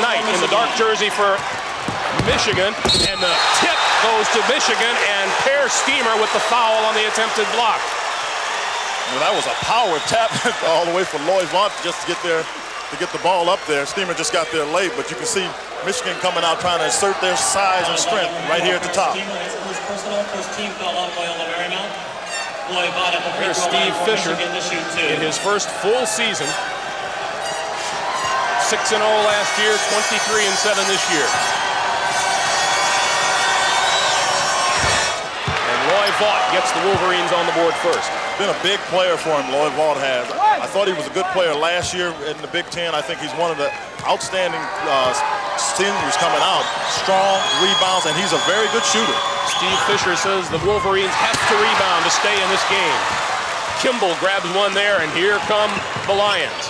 Knight in the dark jersey for Michigan, and the tip goes to Michigan, and Per Steamer with the foul on the attempted block. Well, that was a power tap all the way for Loyola just to get there, to get the ball up there. Steamer just got there late, but you can see Michigan coming out trying to assert their size and strength right here at the top. Here's Steve Fisher in his first full season. 6-0 last year, 23-7 this year. And Loy Vaught gets the Wolverines on the board first. Been a big player for him, Loy Vaught has. I thought he was a good player last year in the Big Ten. I think he's one of the outstanding seniors coming out. Strong, rebounds, and he's a very good shooter. Steve Fisher says the Wolverines have to rebound to stay in this game. Kimball grabs one there, and here come the Lions.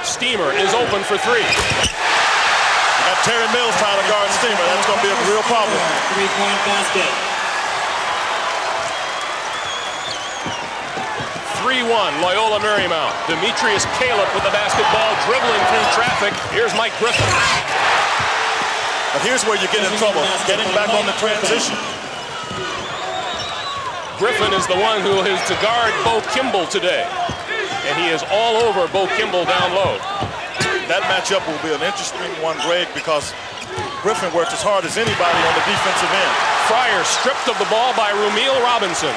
Steamer is open for three. We got Terry Mills trying to guard Steamer. That's going to be a real problem. Three-point basket. 3-1, Loyola Marymount. Demetrius Caleb with the basketball, dribbling through traffic. Here's Mike Griffin. But here's where you get in trouble, getting back on the transition. Griffin is the one who is to guard Bo Kimball today. And he is all over Bo Kimball down low. That matchup will be an interesting one, Greg, because Griffin works as hard as anybody on the defensive end. Fryer stripped of the ball by Rumeal Robinson.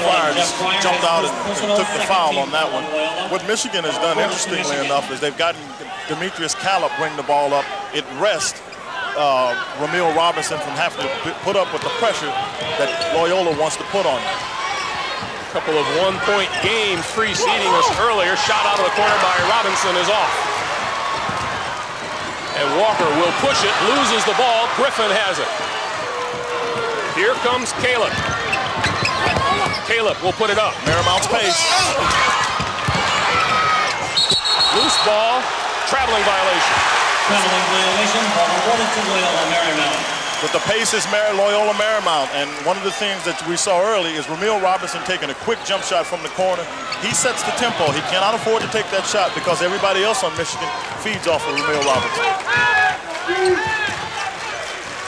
Fryer just jumped out and took the foul on that one. What Michigan has done, interestingly enough, is they've gotten Demetrius Caleb bring the ball up. It rests Rumeal Robinson from having to put up with the pressure that Loyola wants to put on him. A couple of one-point games preceding us earlier. Shot out of the corner by Robinson is off. And Walker will push it, loses the ball. Griffin has it. Here comes Caleb. Caleb will put it up. Marymount's pace. Loose ball, traveling violation. Traveling violation, ball awarded to Loyola Marymount. But the pace is Loyola Marymount, and one of the things that we saw early is Rumeal Robinson taking a quick jump shot from the corner. He sets the tempo. He cannot afford to take that shot because everybody else on Michigan feeds off of Rumeal Robinson.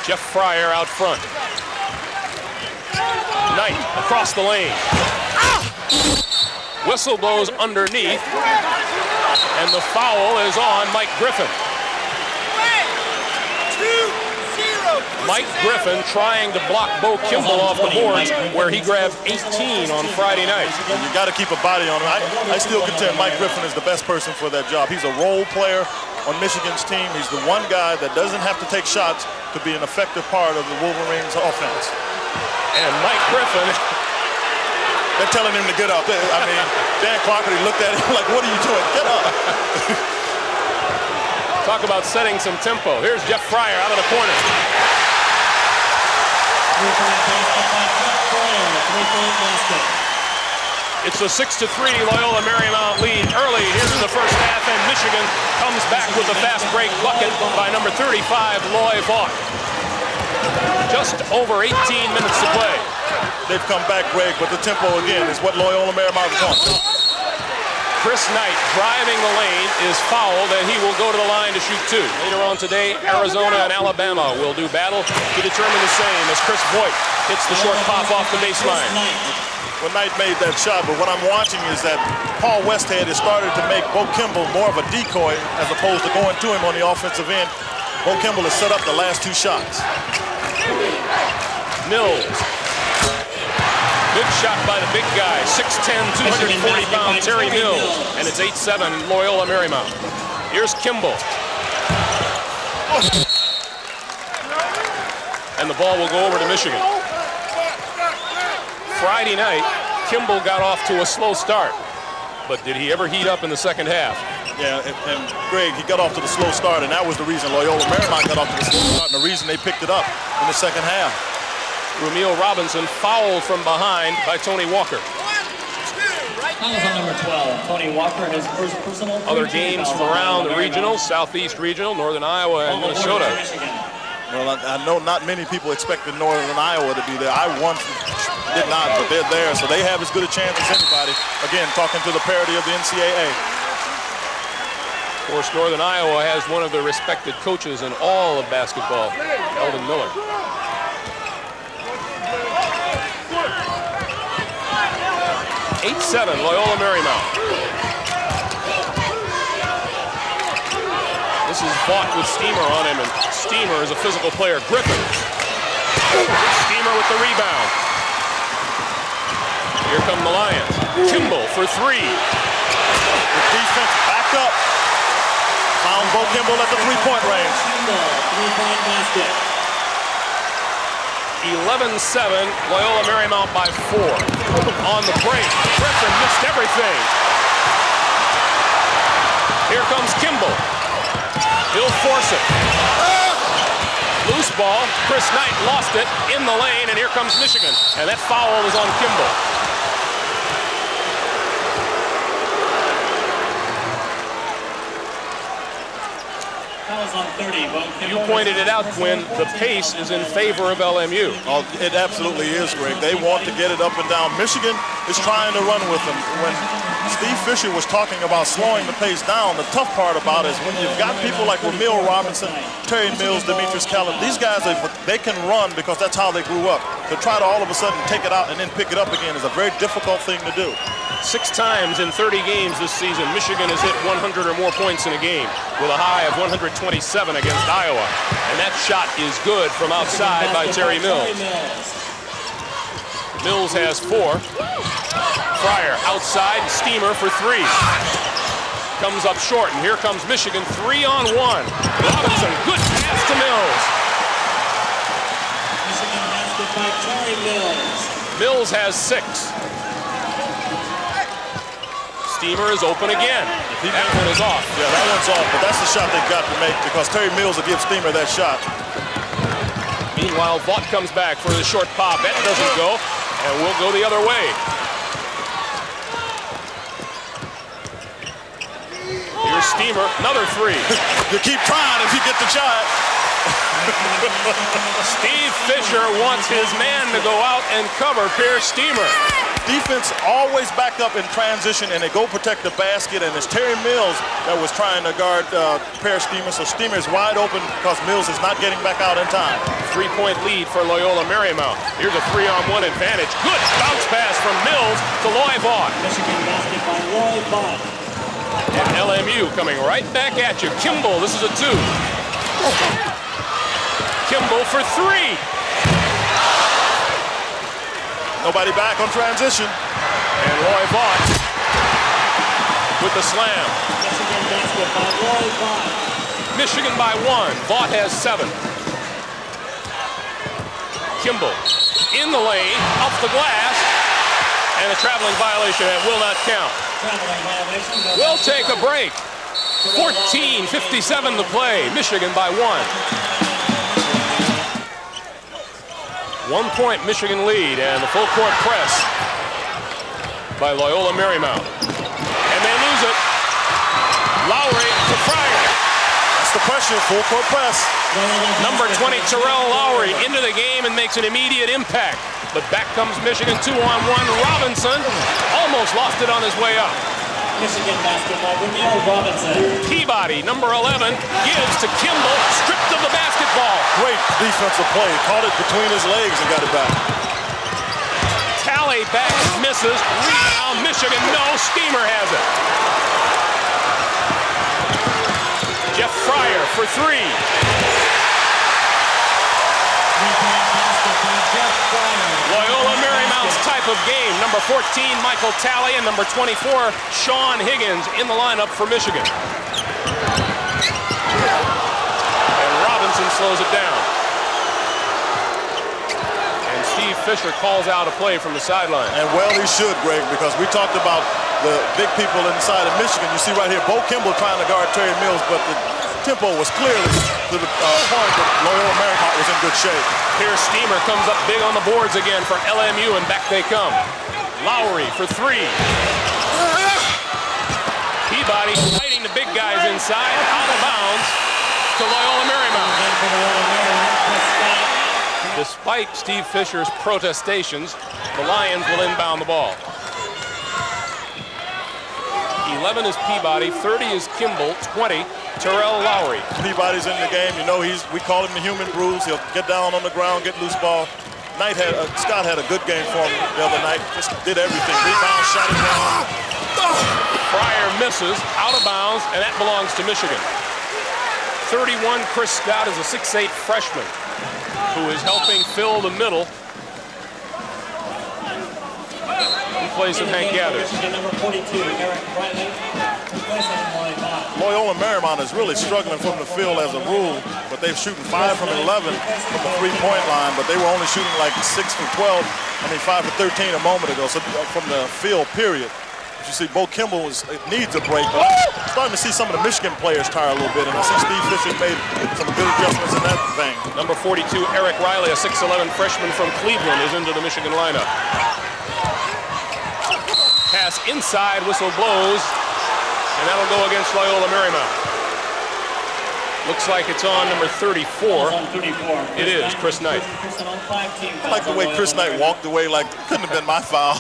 Jeff Fryer out front. Knight across the lane. Whistle blows underneath, and the foul is on Mike Griffin. Mike Griffin trying to block Bo Kimball off the boards, where he grabbed 18 on Friday night. And you got to keep a body on him. I still contend Mike Griffin is the best person for that job. He's a role player on Michigan's team. He's the one guy that doesn't have to take shots to be an effective part of the Wolverines' offense. And Mike Griffin, they're telling him to get up. I mean, Dan Clark, he looked at him like, what are you doing? Get up. Talk about setting some tempo. Here's Jeff Fryer out of the corner. It's a 6-3 Loyola Marymount lead early here in the first half, and Michigan comes back with a fast break bucket by number 35, Loy Vaught. Just over 18 minutes to play. They've come back, Greg, but the tempo again is what Loyola Marymount wants. Chris Knight driving the lane is fouled, and he will go to the line to shoot two. Later on today, Arizona and Alabama will do battle to determine the same as Chris Voigt hits the short pop off the baseline. Well, Knight made that shot, but what I'm watching is that Paul Westhead has started to make Bo Kimball more of a decoy as opposed to going to him on the offensive end. Bo Kimball has set up the last two shots. Mills. Good shot by the big guy, 6'10", 240-pound Terry Mills. And it's 8-7 Loyola Marymount. Here's Kimball. And the ball will go over to Michigan. Friday night, Kimball got off to a slow start. But did he ever heat up in the second half? Yeah, and Greg, he got off to the slow start, and that was the reason Loyola Marymount got off to the slow start, and the reason they picked it up in the second half. Rumeal Robinson fouled from behind by Tony Walker. Foul is on number 12, Tony Walker, his first personal. Other games from around the regional, Southeast Regional, Northern Iowa, and Minnesota. Well, I know not many people expected Northern Iowa to be there. I won did not, but they're there, so they have as good a chance as anybody. Again, talking to the parity of the NCAA. Of course, Northern Iowa has one of the respected coaches in all of basketball, Eldon Miller. (8-7) Loyola Marymount. This is Vaught with Steamer on him, and Steamer is a physical player. Griffin. Steamer with the rebound. Here come the Lions. Kimball for three. The defense back up. Found Bo Kimball at the three-point range. Kimball, three-point basket. 11-7, Loyola Marymount by 4. On the break, Griffin missed everything. Here comes Kimball. He'll force it. Loose ball, Chris Knight lost it in the lane, and here comes Michigan. And that foul was on Kimball. On 30, you pointed it out, Quinn. The pace is in favor of LMU. Oh, it absolutely is, Greg. They want to get it up and down. Michigan is trying to run with them. When Steve Fisher was talking about slowing the pace down, the tough part about it is when you've got people like Ramil Robinson, Terry Mills, Demetrius Caleb, these guys, they can run because that's how they grew up. To try to all of a sudden take it out and then pick it up again is a very difficult thing to do. 6 times in 30 games this season, Michigan has hit 100 or more points in a game, with a high of 127 against Iowa. And that shot is good from outside by Terry Mills. Mills has 4. Fryer outside, Steamer for 3. Comes up short, and here comes Michigan, 3-on-1. Robinson, good pass to Mills. Michigan basket by Terry Mills. Mills has 6. Steamer is open again. That one is off. Yeah, that one's off, but that's the shot they've got to make because Terry Mills will give Steamer that shot. Meanwhile, Vaught comes back for the short pop. That doesn't go, and we'll go the other way. Here's Steamer, another 3. You keep trying if you get the shot. Steve Fisher wants his man to go out and cover Pierce Steamer. Defense always back up in transition, and they go protect the basket, and it's Terry Mills that was trying to guard Pierce Steamer, so Steamer is wide open because Mills is not getting back out in time. 3-point lead for Loyola Marymount. Here's a 3-on-1 advantage. Good bounce pass from Mills to Loy Vaught. Michigan basket by Loy Vaught. And LMU coming right back at you. Kimball, this is a 2. Kimball for 3. Nobody back on transition. And Loy Vaught with the slam. Michigan basket by Loy Vaught. Michigan by 1. Vaught has 7. Kimball in the lane, off the glass, and a traveling violation that will not count. Traveling violation. We'll take a break. 14:57 to play. Michigan by 1. 1-point Michigan lead, and the full court press by Loyola Marymount. And they lose it. Lowry to Fryer. That's the pressure, full court press. Number 20, Terrell Lowry, into the game and makes an immediate impact. But back comes Michigan, 2-on-1. Robinson almost lost it on his way up. Michigan basketball, Ramil Robinson. Peabody, number 11, gives to Kimball, stripped of the basketball. Great defensive play. Caught it between his legs and got it back. Tally back misses. Rebound, Michigan. No, Steamer has it. Jeff Fryer for 3. Loyola Marymount's type of game. Number 14, Michael Tally, and number 24, Sean Higgins in the lineup for Michigan. And Robinson slows it down. And Steve Fisher calls out a play from the sideline. And well, he should, Greg, because we talked about the big people inside of Michigan. You see right here, Bo Kimball trying to guard Terry Mills, but the tempo was clearly to the point that Loyola Marymount was in good shape. Here Steamer comes up big on the boards again for LMU, and back they come. Lowry for 3. Peabody fighting the big guys inside, out of bounds to Loyola Marymount. Despite Steve Fisher's protestations, the Lions will inbound the ball. 11 is Peabody, 30 is Kimball, 20, Terrell Lowry. Peabody's in the game. You know, we call him the human bruise. He'll get down on the ground, get loose ball. Scott had a good game for him the other night. Just did everything. Rebound, shot it down. Fryer misses, out of bounds, and that belongs to Michigan. 31, Chris Scott is a 6'8 freshman who is helping fill the middle in place of Hank Gathers. Loyola Marymount is really struggling from the field as a rule, but they're shooting 5 from 11 from the three-point line, but they were only shooting like 6 from 12, 5 for 13 a moment ago, so from the field, period. As you see, Bo Kimball needs a break, but I'm starting to see some of the Michigan players tire a little bit, and I see Steve Fisher made some good adjustments in that vein. Number 42, Eric Riley, a 6'11 freshman from Cleveland, is into the Michigan lineup. Pass inside, whistle blows, and that'll go against Loyola Marymount. Looks like it's on number 34. It is, Chris Knight. I like the way Chris Knight walked away like it couldn't have been my foul.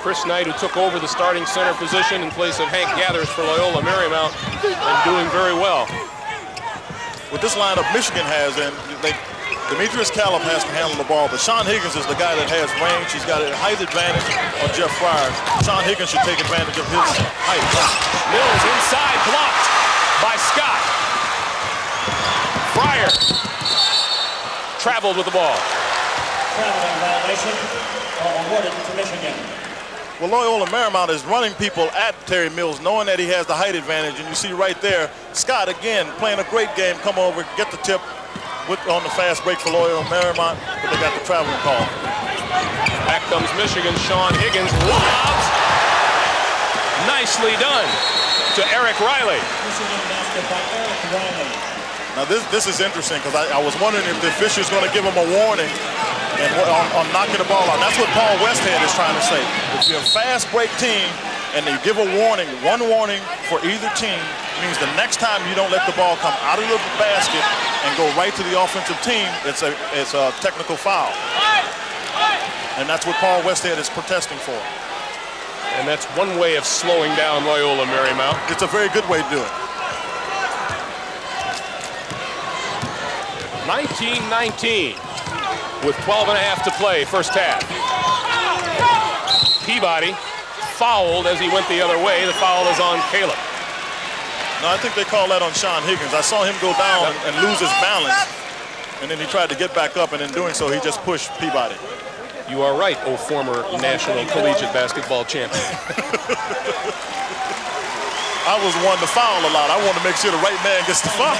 Chris Knight, who took over the starting center position in place of Hank Gathers for Loyola Marymount, and doing very well. What this lineup Michigan has, and Demetrius Callum has to handle the ball, but Sean Higgins is the guy that has range. He's got a height advantage on Jeff Fryer. Sean Higgins should take advantage of his height. Mills inside, blocked by Scott. Fryer traveled with the ball. Traveling violation awarded to Michigan. Well, Loyola Marymount is running people at Terry Mills, knowing that he has the height advantage. And you see right there, Scott, again, playing a great game, come over, get the tip on the fast break for Loyola Marymount, but they got the traveling call. Back comes Michigan. Sean Higgins lobs. Nicely done to Eric Riley. Michigan basket by Eric Riley. Now, this is interesting because I was wondering if the official's going to give him a warning and on knocking the ball out. That's what Paul Westhead is trying to say. If you're a fast break team and they give a warning, one warning for either team, means the next time you don't let the ball come out of the basket and go right to the offensive team, it's a technical foul. And that's what Paul Westhead is protesting for. And that's one way of slowing down Loyola Marymount. It's a very good way to do it. 19-19 with 12.5 to play, first half. Peabody fouled as he went the other way. The foul is on Caleb. No, I think they call that on Sean Higgins. I saw him go down and lose his balance, and then he tried to get back up, and in doing so, he just pushed Peabody. You are right, oh former national collegiate basketball champion. I was one to foul a lot. I want to make sure the right man gets the foul.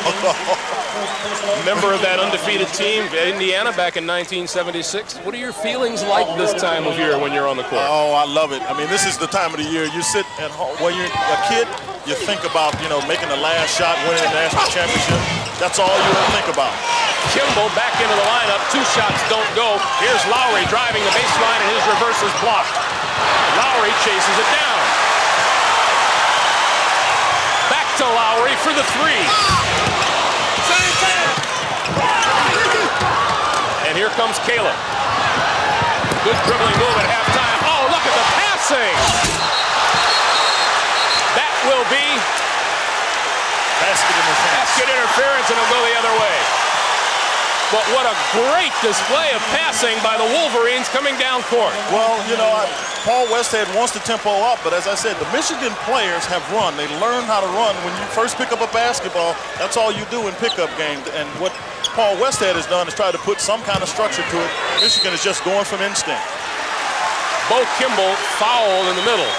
Member of that undefeated team, Indiana, back in 1976. What are your feelings like this time of year when you're on the court? Oh, I love it. I mean, this is the time of the year. You sit at home. When you're a kid, you think about, making the last shot, winning the national championship. That's all you think about. Kimball back into the lineup. 2 shots don't go. Here's Lowry driving the baseline, and his reverse is blocked. Lowry chases it down. Back to Lowry for the 3. And here comes Caleb. Good dribbling move at halftime. Oh, look at the passing. That will be basket interference, and it'll go the other way. But what a great display of passing by the Wolverines coming down court. Well, Paul Westhead wants the tempo up, but as I said, the Michigan players have run. They learn how to run. When you first pick up a basketball, that's all you do in pickup games. And what Paul Westhead has done is try to put some kind of structure to it. Michigan is just going from instinct. Bo Kimball fouled in the middle.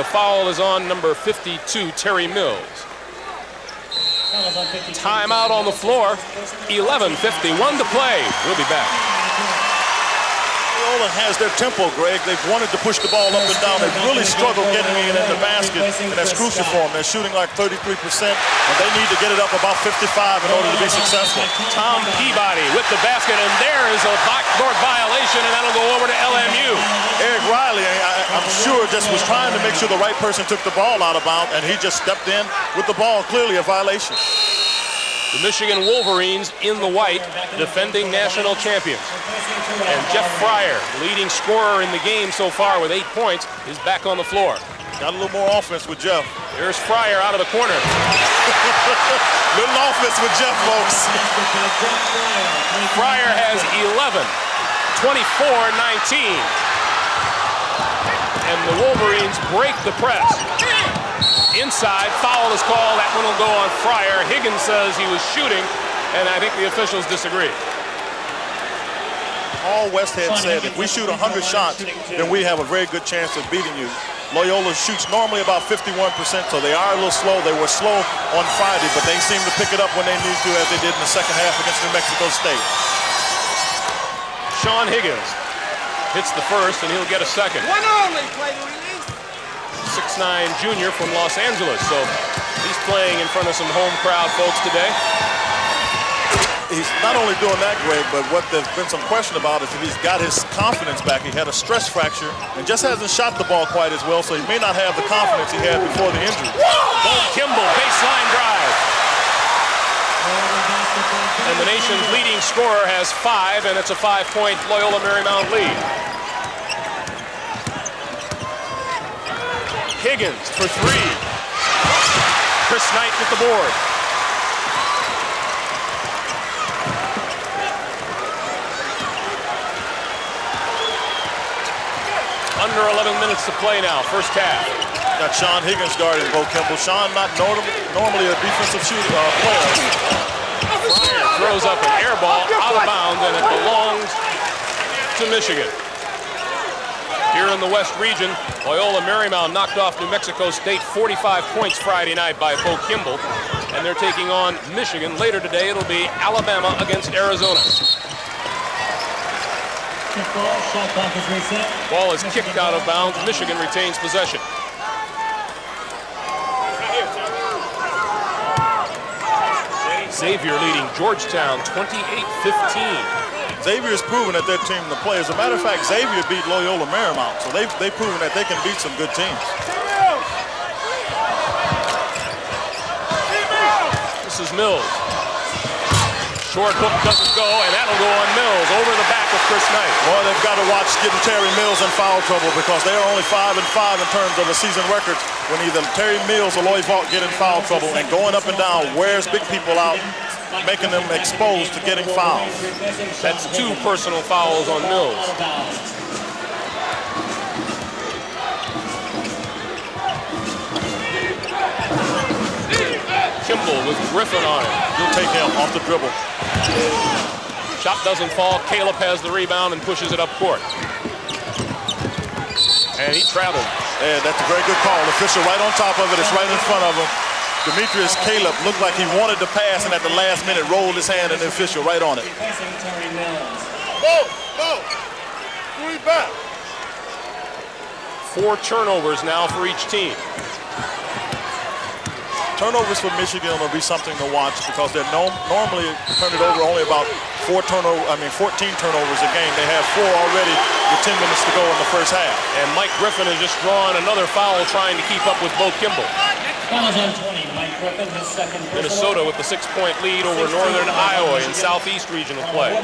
The foul is on number 52, Terry Mills. Timeout on the floor. 11:51 to play. We'll be back. Loyola has their tempo, Greg. They've wanted to push the ball up and down. They've really struggled getting in the basket, and that's crucial for them. They're shooting like 33%, and they need to get it up about 55 in order to be successful. Tom Peabody with the basket, and there is a backdoor violation, and that'll go over to LMU. Eric Riley, I'm sure, just was trying to make sure the right person took the ball out of bounds, and he just stepped in with the ball. Clearly a violation. The Michigan Wolverines in the white, defending national champions. And Jeff Fryer, leading scorer in the game so far with 8 points, is back on the floor. Got a little more offense with Jeff. Here's Fryer out of the corner. Little offense with Jeff, folks. Fryer has 11, 24-19. And the Wolverines break the press. Inside, foul is called. That one will go on Fryer. Higgins says he was shooting, and I think the officials disagree. Paul Westhead said if we shoot 100 shots, then we have a very good chance of beating you. Loyola shoots normally about 51%, so they are a little slow. They were slow on Friday, but they seem to pick it up when they need to, as they did in the second half against New Mexico State. Sean Higgins hits the first, and he'll get a second. One only play to release. 6'9" junior from Los Angeles, so he's playing in front of some home crowd folks today. He's not only doing that, Greg, but what there's been some question about is if he's got his confidence back. He had a stress fracture and just hasn't shot the ball quite as well, so he may not have the confidence he had before the injury. Bo Kimball, baseline drive. And the nation's leading scorer has 5, and it's a 5-point Loyola Marymount lead. Higgins for 3. Chris Knight with the board. Under 11 minutes to play now, first half. Got Sean Higgins guarding Bo Kimball. Sean not normally a defensive shooter player. Fryer throws up an air ball out of bounds, and it belongs to Michigan. Here in the West region, Loyola Marymount knocked off New Mexico State 45 points Friday night by Bo Kimball, and they're taking on Michigan. Later today, it'll be Alabama against Arizona. Ball is kicked out of bounds. Michigan retains possession. Xavier leading Georgetown 28-15. Xavier has proven that their team to play. As a matter of fact, Xavier beat Loyola Marymount, so they've proven that they can beat some good teams. This is Mills. Short hook doesn't go, and that'll go on Mills over the back of Chris Knight. Well, they've got to watch getting Terry Mills in foul trouble because they are only 5-5 in terms of the season records when either Terry Mills or Loy Vaught get in foul trouble, and going up and down wears big people out, making them exposed to getting fouls. That's 2 personal fouls on Mills. Kimball with Griffin on it. He'll take him off the dribble. Shot doesn't fall. Caleb has the rebound and pushes it up court. And he traveled. And that's a very good call. Official right on top of it. It's right in front of him. Demetrius Caleb looked like he wanted to pass, and at the last minute rolled his hand, and the official right on it. Go! 3 back. 4 turnovers now for each team. Turnovers for Michigan will be something to watch because they're normally turn it over only about 14 turnovers a game. They have 4 already with 10 minutes to go in the first half. And Mike Griffin has just drawn another foul trying to keep up with Bo Kimball. Minnesota with the 6-point lead over Northern Iowa in Southeast Regional play.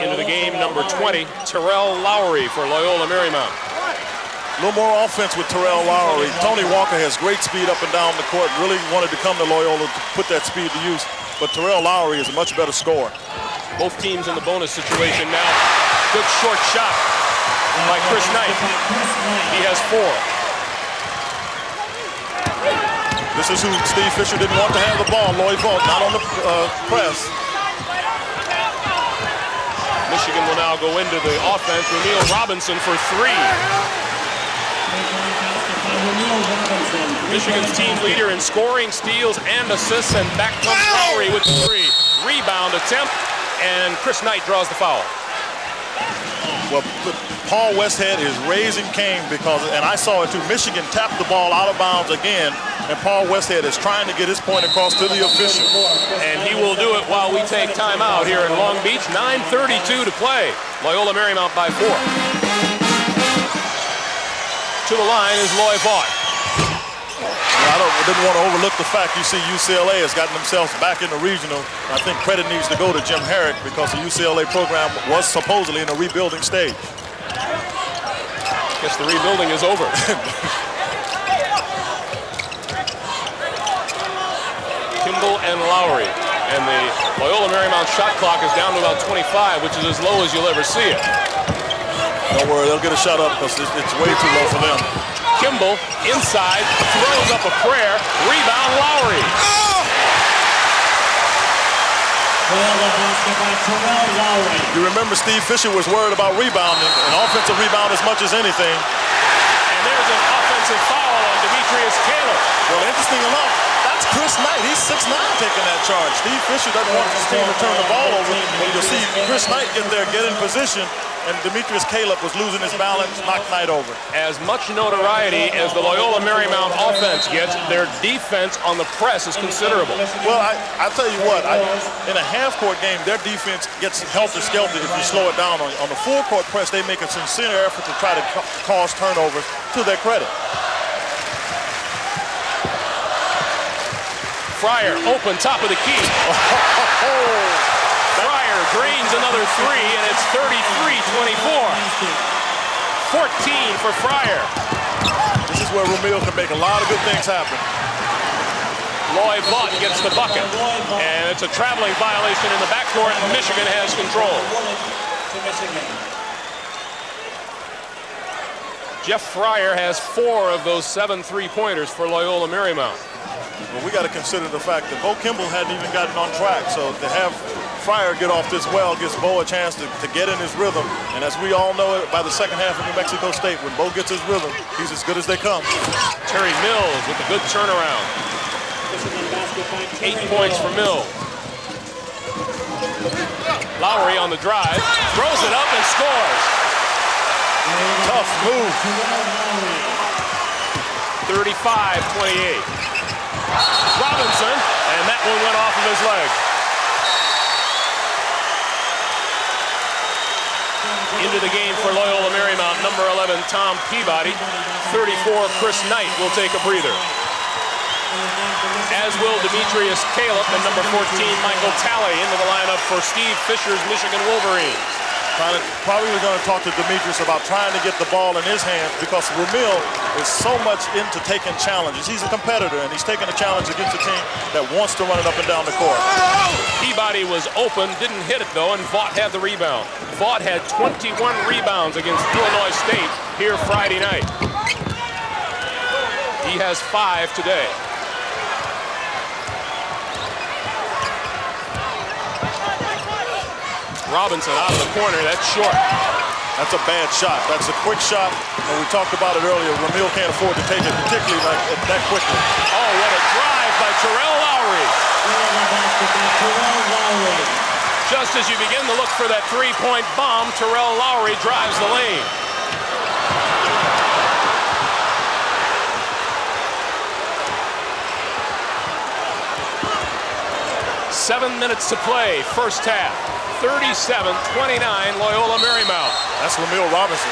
Into the game, number 20, Terrell Lowry for Loyola Marymount. A little more offense with Terrell Lowry. Tony Walker has great speed up and down the court. Really wanted to come to Loyola to put that speed to use. But Terrell Lowry is a much better scorer. Both teams in the bonus situation now. Good short shot by Chris Knight. He has 4. This is who Steve Fisher didn't want to have the ball. Loy Vaught not on the press. Michigan will now go into the offense. Ramil Robinson for 3. Michigan's team leader in scoring, steals, and assists, and back comes Lowry with the 3. Rebound attempt, and Chris Knight draws the foul. Well, Paul Westhead is raising Cain because, and I saw it too, Michigan tapped the ball out of bounds again, and Paul Westhead is trying to get his point across to the official. And he will do it while we take time out here in Long Beach. 9:32 to play. Loyola Marymount by 4. To the line is Loy Vaught. I didn't want to overlook the fact you see UCLA has gotten themselves back in the regional. I think credit needs to go to Jim Herrick because the UCLA program was supposedly in a rebuilding stage. Guess the rebuilding is over. Kimball and Lowry. And the Loyola Marymount shot clock is down to about 25, which is as low as you'll ever see it. Don't worry, they'll get a shot up because it's way too low for them. Kimball inside, throws up a prayer, rebound Lowry. You remember Steve Fisher was worried about rebounding, an offensive rebound as much as anything. And there's an offensive foul on Demetrius Caleb. Well, interesting enough, that's Chris Knight. He's 6'9", taking that charge. Steve Fisher doesn't want his team to turn the ball over. But you'll see Chris Knight get there, get in position, and Demetrius Caleb was losing his balance, knocked Knight over. As much notoriety as the Loyola Marymount offense gets, their defense on the press is considerable. Well, I'll tell you what, in a half-court game, their defense gets helter-skelter if you slow it down. On the full-court press, they make a sincere effort to try to cause turnovers, to their credit. Fryer, open, top of the key. Fryer drains another three, and it's 33-24. 14 for Fryer. This is where Ramil can make a lot of good things happen. Loy Vaught gets the bucket, and it's a traveling violation in the backcourt. Michigan has control. Jeff Fryer has 4 of those 7 3-pointers for Loyola Marymount. Well, we got to consider the fact that Bo Kimball hadn't even gotten on track, so to have Fryer get off this well gives Bo a chance to get in his rhythm. And as we all know, by the second half of New Mexico State, when Bo gets his rhythm, he's as good as they come. Terry Mills with a good turnaround. 8 points for Mills. Lowry on the drive, throws it up and scores. Tough move. 35-28. Robinson, and that one went off of his leg. Into the game for Loyola Marymount, number 11, Tom Peabody. 34, Chris Knight will take a breather. As will Demetrius Caleb and number 14, Michael Talley, into the lineup for Steve Fisher's Michigan Wolverines. Probably going to talk to Demetrius about trying to get the ball in his hands because Ramil is so much into taking challenges. He's a competitor, and he's taking a challenge against a team that wants to run it up and down the court. Peabody was open, didn't hit it, though, and Vaught had the rebound. Vaught had 21 rebounds against Illinois State here Friday night. He has 5 today. Robinson out of the corner, that's short. That's a bad shot. That's a quick shot, and we talked about it earlier. Ramil can't afford to take it, particularly that quickly. Oh, what a drive by Terrell Lowry. Just as you begin to look for that three-point bomb, Terrell Lowry drives the lane. Seven minutes to play, first half. 37-29, Loyola Marymount. That's Ramil Robinson.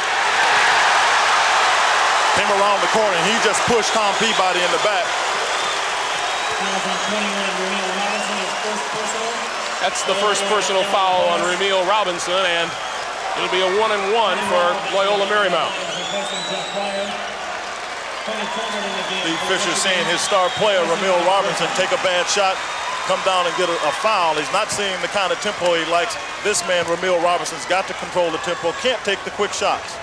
Came around the corner, and he just pushed Tom Peabody in the back. That's the first personal foul on Ramil Robinson, and it'll be a 1-and-1 for Loyola Marymount. Steve Fisher seeing his star player, Ramil Robinson, take a bad shot, come down and get a foul. He's not seeing the kind of tempo he likes. This man, Ramil Robinson's got to control the tempo, can't take the quick shots.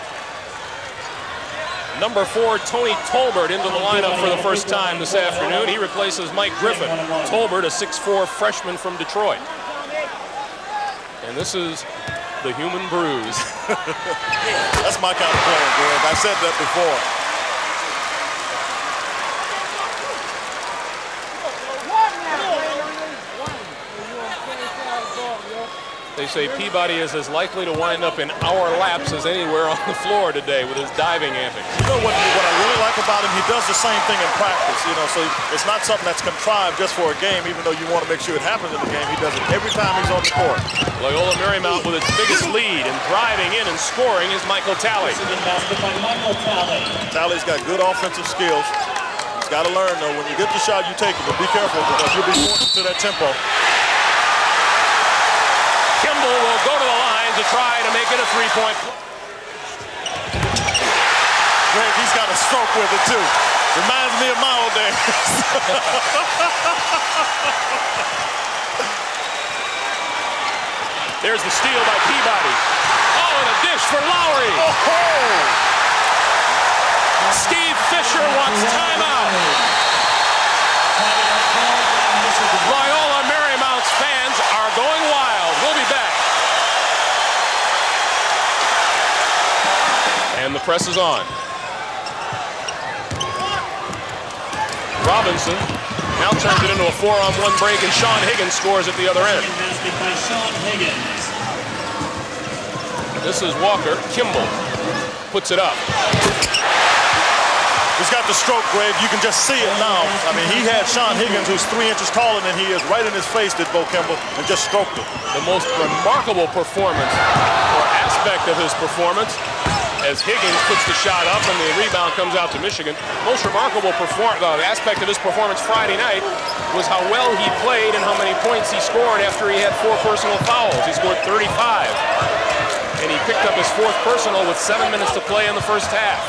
Number 4, Tony Tolbert, into the lineup for the first time this afternoon. He replaces Mike Griffin. Tolbert, a 6'4" freshman from Detroit. And this is the human bruise. That's my kind of player, Greg. I said that before. They say Peabody is as likely to wind up in our laps as anywhere on the floor today with his diving antics. You know what I really like about him? He does the same thing in practice, you know, so it's not something that's contrived just for a game, even though you want to make sure it happens in the game. He does it every time he's on the court. Loyola Marymount with its biggest lead and driving in and scoring is Michael Talley. Talley's got good offensive skills. He's got to learn, though, when you get the shot, you take it, but be careful because you'll be forced to that tempo. Kimball will go to the line to try to make it a three-point. Greg, he's got a stroke with it, too. Reminds me of my old days. There's the steal by Peabody. Oh, and a dish for Lowry. Oh! Steve Fisher wants timeout. Loyola Marymount's fans are going wild. We'll be back. And the press is on. Robinson now turns it into a 4-on-1 break, and Sean Higgins scores at the other end. This is Walker. Kimball puts it up. He's got the stroke, Greg. You can just see it now. I mean, he had Sean Higgins, who's 3 inches taller than he is, right in his face, did Bo Kimball, and just stroked it. The most remarkable performance, or aspect of his performance, as Higgins puts the shot up and the rebound comes out to Michigan. Most remarkable aspect of his performance Friday night was how well he played and how many points he scored after he had 4 personal fouls. He scored 35. And he picked up his 4th personal with 7 minutes to play in the first half.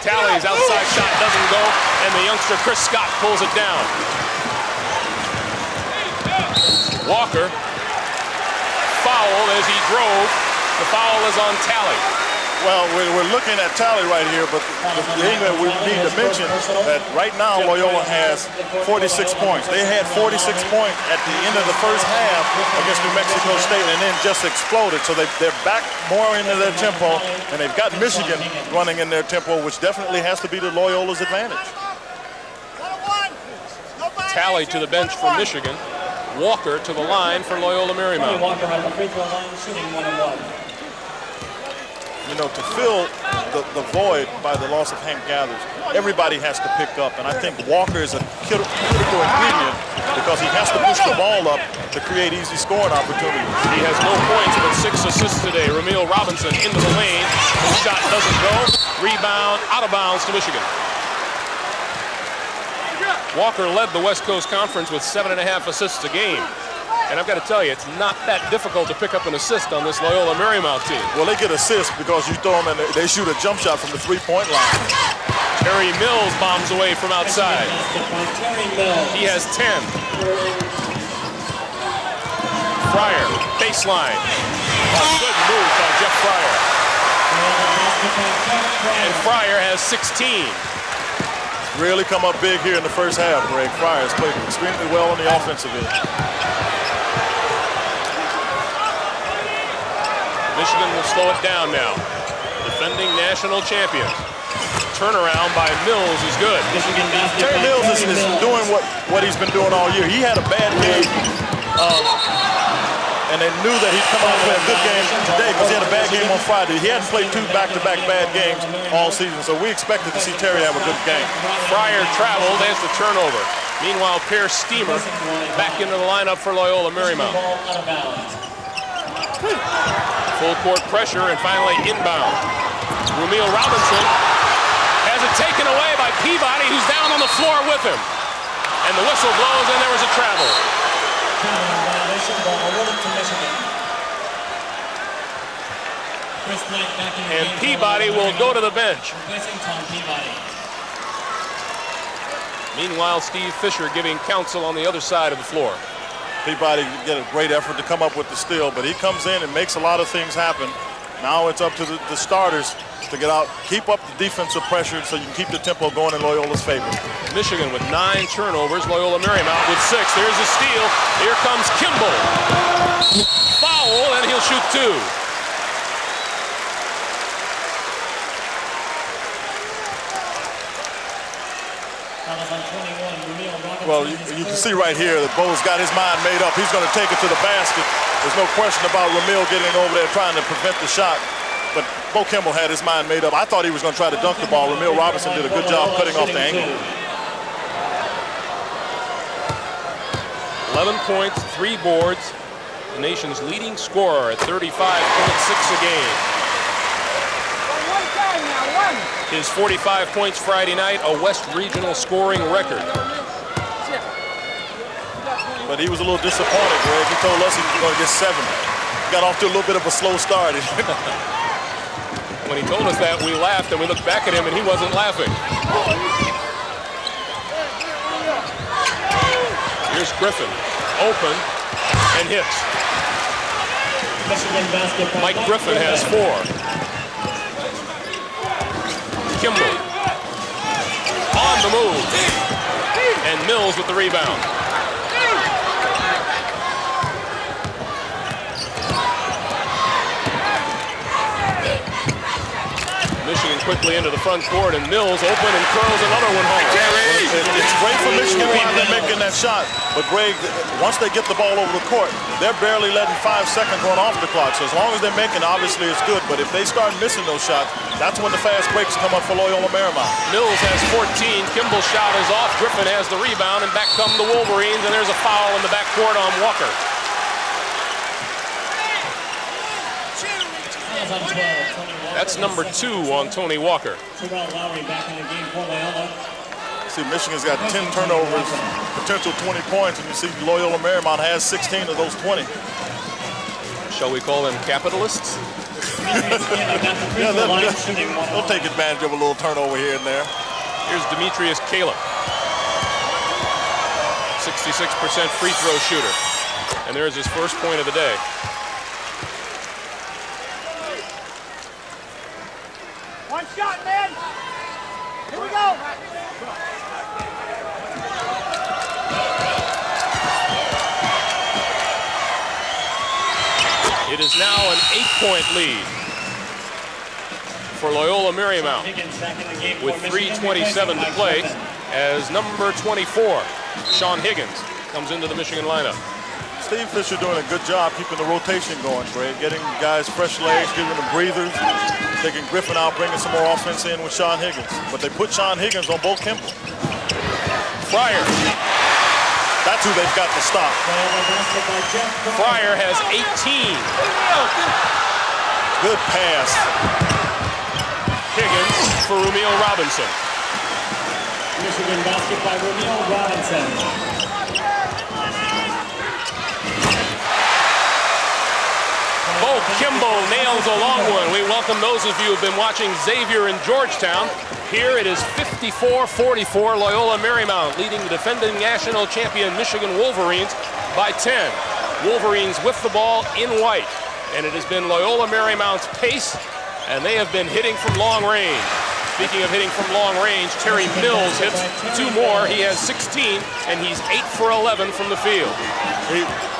Talley's outside shot doesn't go, and the youngster Chris Scott pulls it down. Walker fouled as he drove. The foul is on Talley. Well, we're looking at Talley right here, but the thing that we need to mention that right now Loyola has 46 points. They had 46 points at the end of the first half against New Mexico State and then just exploded. So they're back more into their tempo, and they've got Michigan running in their tempo, which definitely has to be to Loyola's advantage. Talley to the bench for Michigan. Walker to the line for Loyola Marymount. Walker at the free throw line, shooting 1-1. You know, to fill the void by the loss of Hank Gathers, everybody has to pick up. And I think Walker is a critical ingredient because he has to push the ball up to create easy scoring opportunities. He has no points but 6 assists today. Ramil Robinson into the lane. The shot doesn't go. Rebound out of bounds to Michigan. Walker led the West Coast Conference with 7.5 assists a game. And I've got to tell you, it's not that difficult to pick up an assist on this Loyola Marymount team. Well, they get assists because you throw them and they shoot a jump shot from the 3-point line. Terry Mills bombs away from outside. He has 10. Fryer, baseline. A good move by Jeff Fryer. And Fryer has 16. Really come up big here in the first half, Greg. Fryer has played extremely well on the offensive end. Michigan will slow it down now. Defending national champions. Turnaround by Mills is good. Terry Mills is doing what he's been doing all year. He had a bad game, and they knew that he'd come out and play a good game today because he had a bad game on Friday. He hadn't played 2 back-to-back bad games all season, so we expected to see Terry have a good game. Fryer traveled as the turnover. Meanwhile, Pierce Steamer back into the lineup for Loyola Marymount. Full court pressure and finally inbound. Ramil Robinson has it taken away by Peabody, who's down on the floor with him. And the whistle blows and there was a travel. And Peabody will go to the bench. Meanwhile, Steve Fisher giving counsel on the other side of the floor. Peabody get a great effort to come up with the steal, but he comes in and makes a lot of things happen. Now it's up to the starters to get out, keep up the defensive pressure so you can keep the tempo going in Loyola's favor. Michigan with 9 turnovers, Loyola Marymount with 6. There's a steal. Here comes Kimball. Foul, and he'll shoot 2. Well, you can see right here that Bo's got his mind made up. He's going to take it to the basket. There's no question about Ramil getting over there trying to prevent the shot. But Bo Kimball had his mind made up. I thought he was going to try to dunk the ball. Ramil Robinson did a good job cutting off the angle. 11 points, 3 boards. The nation's leading scorer at 35.6 a game. His 45 points Friday night, a West Regional scoring record. But he was a little disappointed, Greg. He told us he was going to get 7. Got off to a little bit of a slow start. When he told us that, we laughed and we looked back at him and he wasn't laughing. Here's Griffin, open, and hits. Mike Griffin has 4. Kimball on the move, and Mills with the rebound. Michigan quickly into the front court, and Mills open and curls another one home. It's great for Michigan while they're making that shot, but Greg, once they get the ball over the court, they're barely letting 5 seconds run off the clock. So as long as they're making, obviously it's good. But if they start missing those shots, that's when the fast breaks come up for Loyola Marymount. Mills has 14. Kimball's shot is off. Griffin has the rebound, and back come the Wolverines, and there's a foul in the backcourt on Walker. That's number 2 on Tony Walker. See, Michigan's got 10 turnovers, potential 20 points, and you see Loyola Marymount has 16 of those 20. Shall we call them capitalists? Yeah, they'll take advantage of a little turnover here and there. Here's Demetrius Caleb, 66% free throw shooter. And there's his first point of the day. One shot, man. Here we go. It is now an 8-point lead for Loyola Marymount with 3:27 to play as number 24, Sean Higgins, comes into the Michigan lineup. Steve Fisher doing a good job keeping the rotation going, Greg. Getting guys fresh legs, giving them breathers, taking Griffin out, bringing some more offense in with Sean Higgins. But they put Sean Higgins on Bo Kimball. Fryer. That's who they've got to stop. Fryer has 18. Good pass. Higgins for Ramil Robinson. Michigan basket by Ramil Robinson. Bo Kimball nails a long one. We welcome those of you who have been watching Xavier in Georgetown. Here it is 54-44, Loyola Marymount leading the defending national champion Michigan Wolverines by 10. Wolverines with the ball in white. And it has been Loyola Marymount's pace, and they have been hitting from long range. Speaking of hitting from long range, Terry Mills hits 2 more. He has 16, and he's 8 for 11 from the field.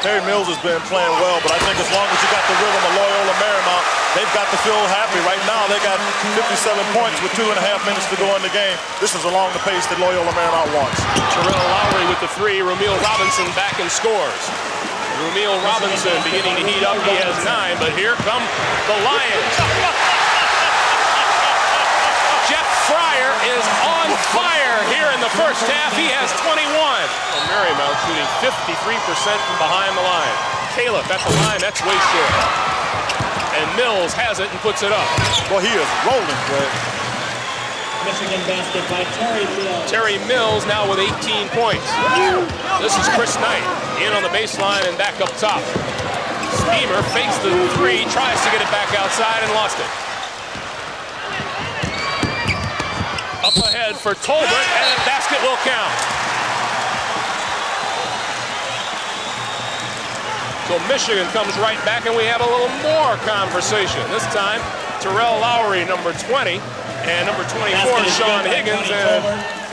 Terry Mills has been playing well, but I think as long as you got the rhythm of Loyola Marymount, they've got to feel happy. Right now, they got 57 points with 2.5 minutes to go in the game. This is along the pace that Loyola Marymount wants. Terrell Lowry with the 3. Ramil Robinson back and scores. Ramil Robinson beginning to heat up. He has 9, but here come the Lions. Jeff Fryer is on fire here in the first half. He has 21. Marymount shooting 53% from behind the line. Caleb at the line, that's way short. And Mills has it and puts it up. Well, he is rolling, Greg. Michigan basket by Terry Mills. Terry Mills now with 18 points. This is Chris Knight in on the baseline and back up top. Steamer fakes the 3, tries to get it back outside and lost it. Up ahead for Tolbert, and the basket will count. So Michigan comes right back, and we have a little more conversation. This time, Terrell Lowry, number 20, and number 24, Sean Higgins, and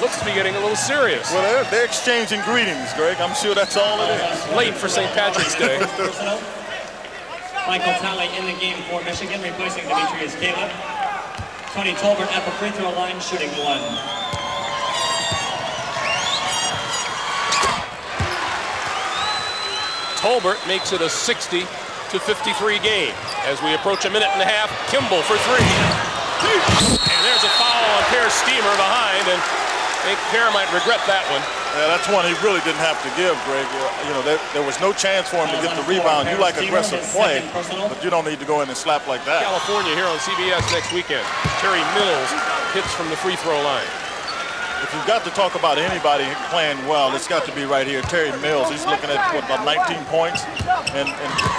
looks to be getting a little serious. Well, they're exchanging greetings, Greg. I'm sure that's all it is. Late for St. Patrick's Day. Michael Talley in the game for Michigan, replacing Demetrius Caleb. Tony Tolbert at the free throw line, shooting 1. Tolbert makes it a 60-53 game. As we approach a minute and a half, Kimball for three. And there's a foul on Per Steamer behind, and I think Per might regret that one. Yeah, that's one he really didn't have to give, Greg. You know, there was no chance for him to get the rebound. You like aggressive play, but you don't need to go in and slap like that. California here on CBS next weekend. Terry Mills hits from the free throw line. If you've got to talk about anybody playing well, it's got to be right here, Terry Mills. He's looking at, what, about 19 points, and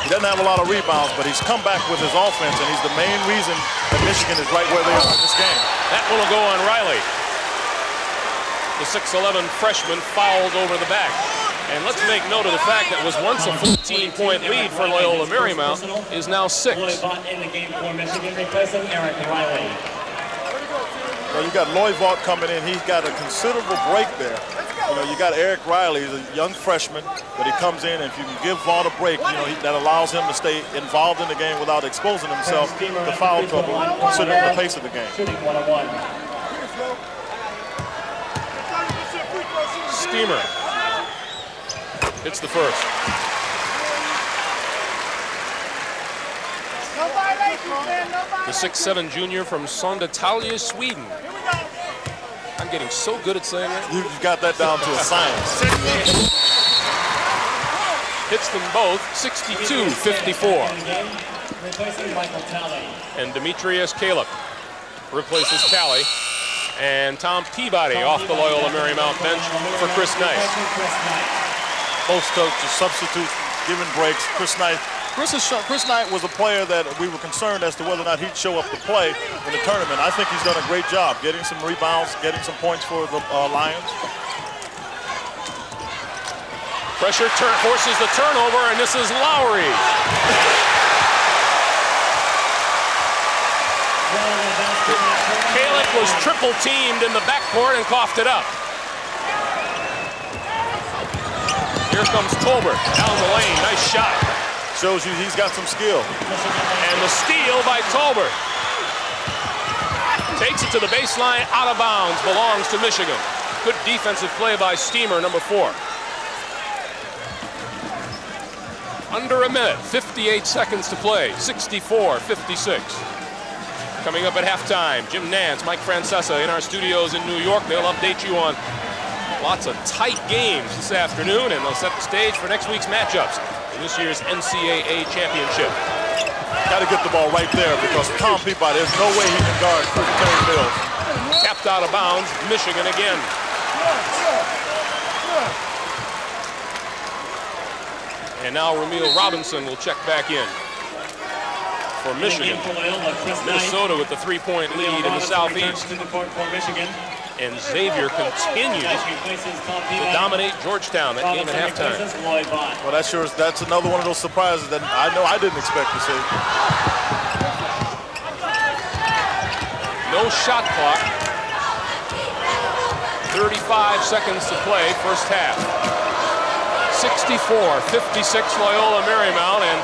he doesn't have a lot of rebounds, but he's come back with his offense, and he's the main reason that Michigan is right where they are in this game. That one will go on Riley. The 6'11 freshman fouled over the back. And let's make note of the fact that was once a 14-point lead for Loyola Marymount is now 6. In the game for Michigan, replacing Eric Riley. Well, you got Loy Vaught coming in. He's got a considerable break there. You know, you got Eric Riley, he's a young freshman, but he comes in, and if you can give Vaught a break, you know, that allows him to stay involved in the game without exposing himself to foul trouble, considering the pace of the game. Shooting 1-on-1. Steamer hits the first. The 6'7 junior from Södertälje, Sweden. I'm getting so good at saying that. You've got that down to a science. Hits them both, 62-54. Replacing Michael Talley. And Demetrius Caleb replaces Talley. And Tom Peabody off the Loyola Marymount bench for Chris Knight. Both coaches substitutes, giving breaks. Chris Knight was a player that we were concerned as to whether or not he'd show up to play in the tournament. I think he's done a great job getting some rebounds, getting some points for the Lions. Pressure forces the turnover, and this is Lowry. Kalick was triple teamed in the backcourt and coughed it up. Here comes Tolbert down the lane. Nice shot. Shows you he's got some skill. And the steal by Tolbert. Takes it to the baseline, out of bounds, belongs to Michigan. Good defensive play by Steamer, number 4. Under a minute, 58 seconds to play, 64-56. Coming up at halftime, Jim Nance, Mike Francesa in our studios in New York. They'll update you on lots of tight games this afternoon, and they'll set the stage for next week's matchups in this year's NCAA championship. Got to get the ball right there because Tom Peabody, there's no way he can guard Terry Mills. Tapped out of bounds, Michigan again. And now Ramil Robinson will check back in for Michigan. Minnesota with the 3-point lead in the southeast. And Xavier continues to dominate Georgetown that game at halftime. Well, that's another one of those surprises that I know I didn't expect to see. No shot clock. 35 seconds to play, first half. 64-56 Loyola Marymount, and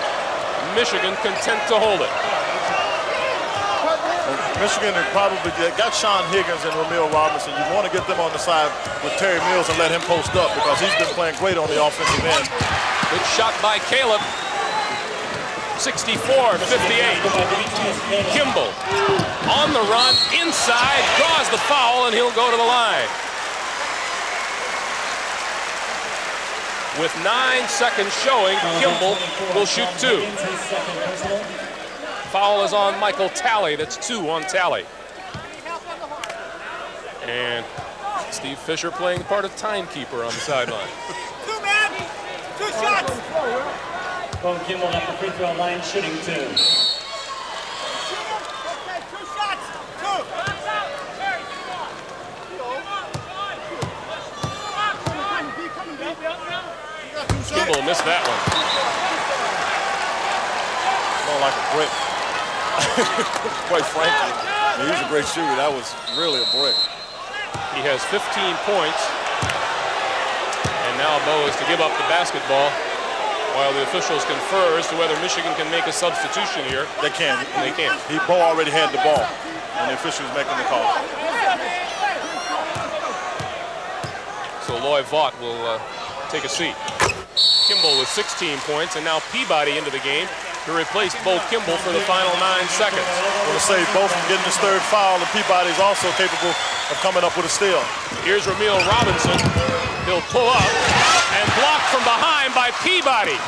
Michigan content to hold it. Michigan probably got Sean Higgins and Ramil Robinson. You want to get them on the side with Terry Mills and let him post up because he's been playing great on the offensive end. Good shot by Caleb. 64-58. Kimball on the run, inside, draws the foul, and he'll go to the line. With 9 seconds showing, Kimball will shoot 2. Foul is on Michael Talley. That's 2 on Talley. And Steve Fisher playing the part of timekeeper on the sideline. 2 men, 2 shots. Both Kimball at the free throw line, shooting 2. Okay, 2 shots. 2. Kimball missed that one. More like a brick. Quite frankly, I mean, he's a great shooter. That was really a brick. He has 15 points. And now Bo is to give up the basketball while the officials confer as to whether Michigan can make a substitution here. They can. They can. Bo already had the ball, and the officials making the call. So Loy Vaught will take a seat. Kimball with 16 points, and now Peabody into the game to replace Bo Kimball for the final 9 seconds. I want to say both from getting his third foul, and Peabody's also capable of coming up with a steal. Here's Ramil Robinson. He'll pull up and blocked from behind by Peabody.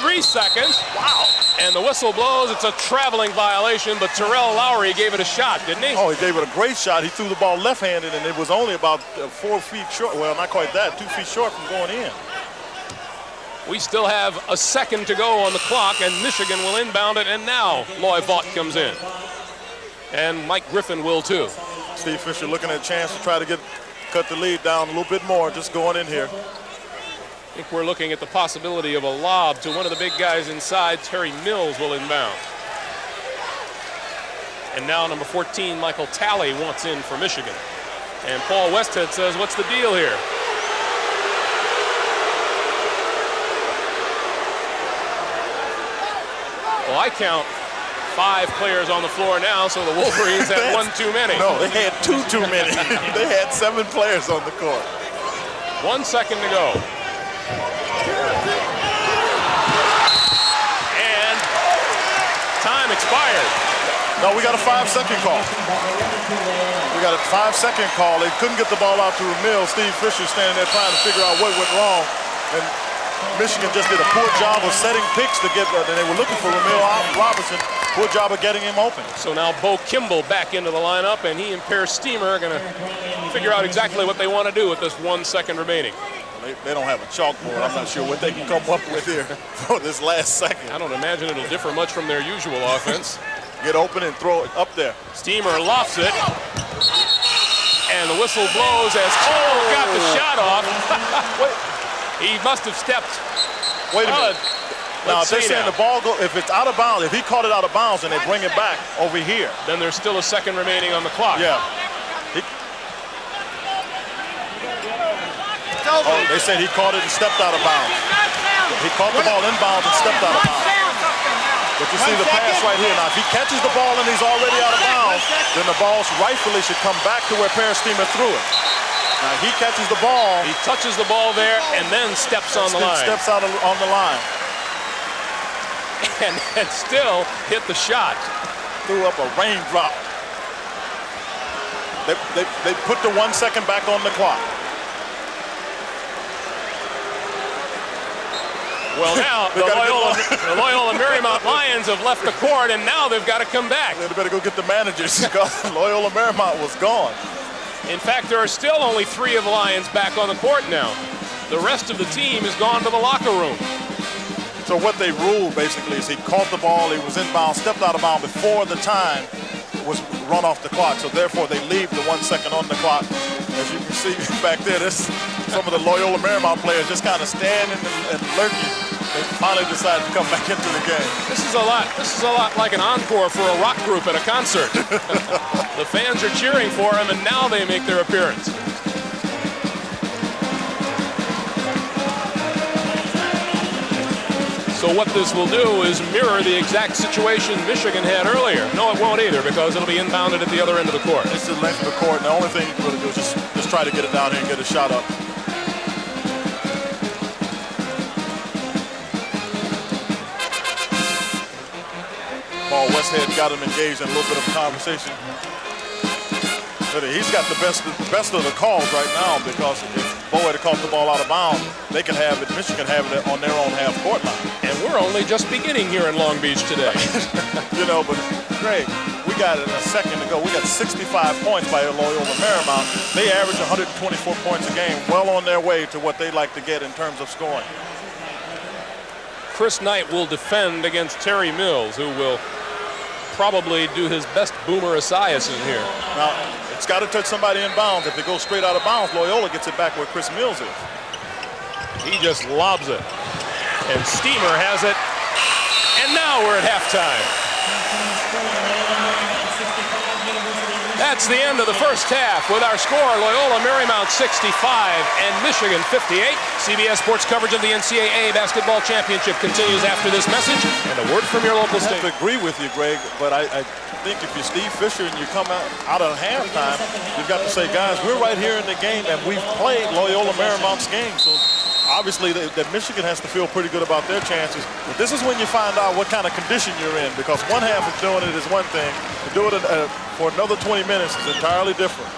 3 seconds. Wow. And the whistle blows. It's a traveling violation, but Terrell Lowry gave it a shot, didn't he? Oh, he gave it a great shot. He threw the ball left-handed, and it was only about 4 feet short. Well, not quite that, 2 feet short from going in. We still have a second to go on the clock, and Michigan will inbound it, and now Loy Vaught comes in. And Mike Griffin will too. Steve Fisher looking at a chance to try to cut the lead down a little bit more, just going in here. I think we're looking at the possibility of a lob to one of the big guys inside. Terry Mills will inbound. And now number 14, Michael Talley, wants in for Michigan. And Paul Westhead says, what's the deal here? Well, I count 5 players on the floor now, so the Wolverines had 1 too many. No, they had 2 too many. They had 7 players on the court. 1 second to go. And time expired. No, we got a 5-second call. We got a 5-second call. They couldn't get the ball out to Ramil. Steve Fisher standing there trying to figure out what went wrong. And Michigan just did a poor job of setting picks to get, and they were looking for Ramil Robinson. Poor job of getting him open. So now Bo Kimball back into the lineup, and he and Per Steamer are going to figure out exactly what they want to do with this 1 second remaining. They don't have a chalkboard. I'm not sure what they can come up with here for this last second. I don't imagine it'll differ much from their usual offense. Get open and throw it up there. Steamer lofts it. And the whistle blows as Cole got the shot off. He must have stepped. Wait a minute. Now, if they're saying the ball if it's out of bounds, if he caught it out of bounds and they bring it back over here, then there's still a second remaining on the clock. Yeah. Oh, they said he caught it and stepped out of bounds. He caught the ball inbounds and stepped out of bounds. But you see the pass right here. Now, if he catches the ball and he's already out of bounds, then the ball rightfully should come back to where Per Steamer threw it. Now, he catches the ball. He touches the ball there and then steps on the line. Steps out on the line. And still hit the shot. Threw up a raindrop. They put the 1 second back on the clock. Well, now the Loyola Marymount Lions have left the court, and now they've got to come back. They better go get the managers because Loyola Marymount was gone. In fact, there are still only 3 of the Lions back on the court now. The rest of the team has gone to the locker room. So what they ruled basically is he caught the ball, he was inbound, stepped out of bounds before the time was run off the clock. So therefore they leave the 1 second on the clock. As you can see back there, some of the Loyola Marymount players just kind of standing and lurking. They finally decided to come back into the game. This is a lot like an encore for a rock group at a concert. The fans are cheering for him, and now they make their appearance. So what this will do is mirror the exact situation Michigan had earlier. No, it won't either, because it'll be inbounded at the other end of the court. This is the length of the court, and the only thing you can really do is just try to get it down here and get a shot up. Paul Westhead got him engaged in a little bit of a conversation. He's got the best of the calls right now, because if Bo had caught the ball out of bounds, they can have it, Michigan have it on their own half-court line. And we're only just beginning here in Long Beach today. You know, but Greg, we got a second to go. We got 65 points by Loyola Marymount. They average 124 points a game, well on their way to what they like to get in terms of scoring. Chris Knight will defend against Terry Mills, who will probably do his best Boomer Esiason here. Now, it's got to touch somebody in bounds. If it goes straight out of bounds, Loyola gets it back where Chris Mills is. He just lobs it. And Steamer has it. And now we're at halftime. That's the end of the first half with our score, Loyola Marymount 65 and Michigan 58. CBS Sports coverage of the NCAA Basketball Championship continues after this message and a word from your local station. I have to agree with you, Greg, but I think if you're Steve Fisher and you come out of halftime, you've got to say, guys, we're right here in the game, and we've played Loyola Marymount's game, so obviously that Michigan has to feel pretty good about their chances. But this is when you find out what kind of condition you're in, because one half of doing it is one thing. To do it for another 20 minutes is entirely different.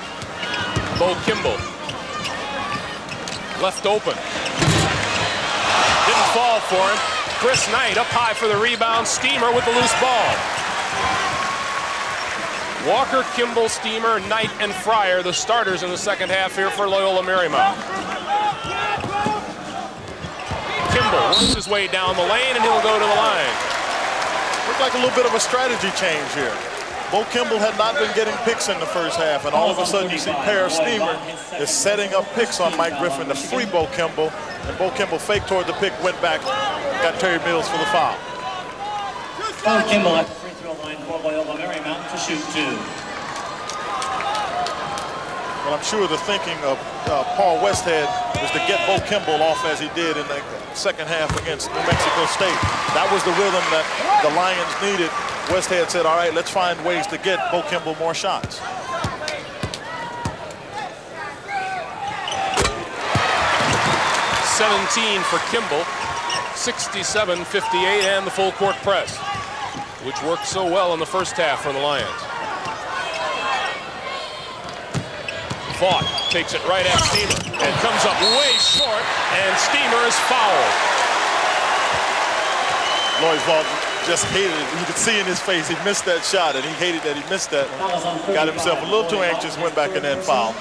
Bo Kimball. Left open. Didn't fall for him. Chris Knight up high for the rebound. Steamer with the loose ball. Walker, Kimball, Steamer, Knight, and Fryer, the starters in the second half here for Loyola Marymount. Kimball works his way down the lane, and he'll go to the line. Looked like a little bit of a strategy change here. Bo Kimball had not been getting picks in the first half, and all of a sudden you see Per Steamer is setting up picks on Mike Griffin to free Bo Kimball, and Bo Kimball faked toward the pick, went back, got Terry Mills for the foul. Bo Kimball at the free throw line for Loyola Marymount to shoot 2. Well, I'm sure the thinking of Paul Westhead was to get Bo Kimball off as he did in the second half against New Mexico State. That was the rhythm that the Lions needed. Westhead said, all right, let's find ways to get Bo Kimball more shots. $17 for Kimball, 67-58, and the full court press, which worked so well in the first half for the Lions. Vaught takes it right at Steamer and comes up way short, and Steamer is fouled. Lloyd Vaught just hated it. You could see in his face he missed that shot, and he hated that he missed that one. Got himself a little too anxious, went back and then fouled.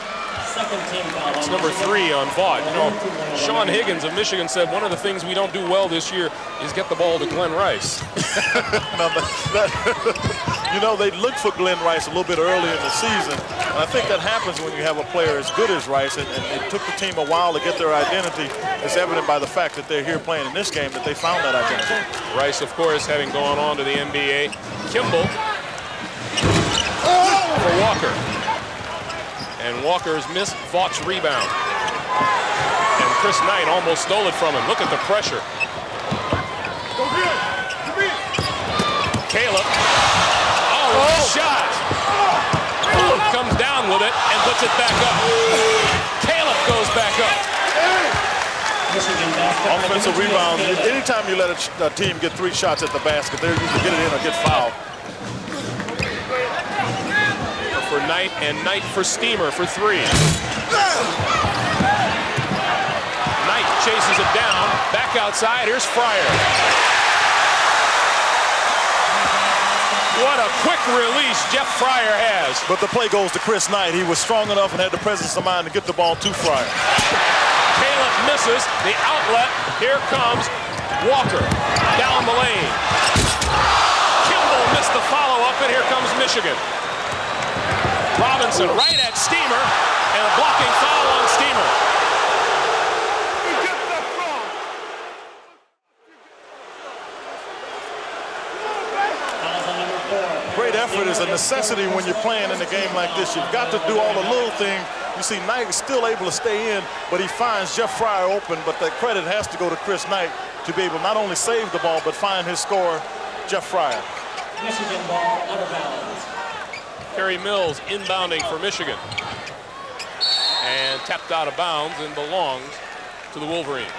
It's number 3 on Vaught. You know, Sean Higgins of Michigan said one of the things we don't do well this year is get the ball to Glenn Rice. You know, they looked for Glenn Rice a little bit early in the season, and I think that happens when you have a player as good as Rice, and it took the team a while to get their identity. It's evident by the fact that they're here playing in this game that they found that identity. Rice, of course, having gone on to the NBA. Kimball for Walker. And Walker's missed Vaught's rebound. And Chris Knight almost stole it from him. Look at the pressure. Caleb. Oh, shot. Comes down with it and puts it back up. Caleb goes back up. Offensive rebound. Anytime you let a team get 3 shots at the basket, they're usually get it in or get fouled. For Knight, and Knight for Steamer for 3. Knight chases it down, back outside, here's Fryer. What a quick release Jeff Fryer has. But the play goes to Chris Knight. He was strong enough and had the presence of mind to get the ball to Fryer. Caleb misses the outlet. Here comes Walker down the lane. Kimball missed the follow-up, and here comes Michigan. Robinson right at Steamer, and a blocking foul on Steamer. Great effort is a necessity when you're playing in a game like this. You've got to do all the little things. You see Knight is still able to stay in, but he finds Jeff Fryer open, but that credit has to go to Chris Knight to be able to not only save the ball, but find his scorer, Jeff Fryer. Michigan ball out of bounds. Terry Mills inbounding for Michigan. And tapped out of bounds and belongs to the Wolverines.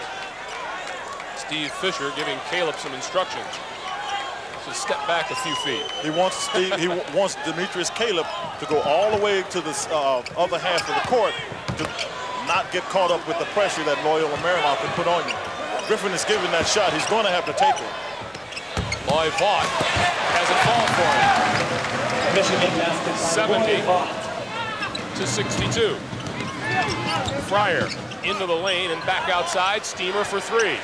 Steve Fisher giving Caleb some instructions to step back a few feet. He wants Demetrius Caleb to go all the way to the other half of the court to not get caught up with the pressure that Loyola Marymount can put on you. Griffin is giving that shot. He's going to have to take it. Lloyd Vaught has a fall for him. Michigan basketball. 70-62. Fryer into the lane and back outside. Steamer for 3.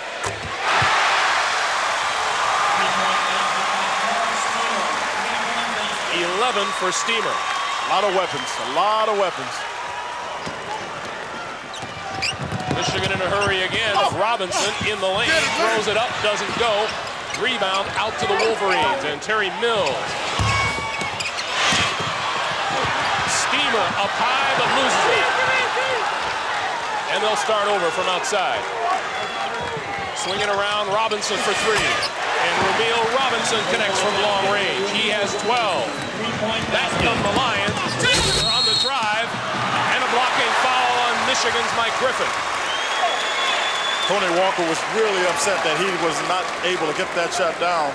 11 for Steamer. A lot of weapons, a lot of weapons. Michigan in a hurry again. Robinson in the lane, throws it up, doesn't go. Rebound out to the Wolverines, and Terry Mills. Steamer up high, but loses it. And they'll start over from outside. Swinging around, Robinson for 3. And Ramil Robinson connects from long range. He has 12. That done the Lions. They're on the drive. And a blocking foul on Michigan's Mike Griffin. Tony Walker was really upset that he was not able to get that shot down.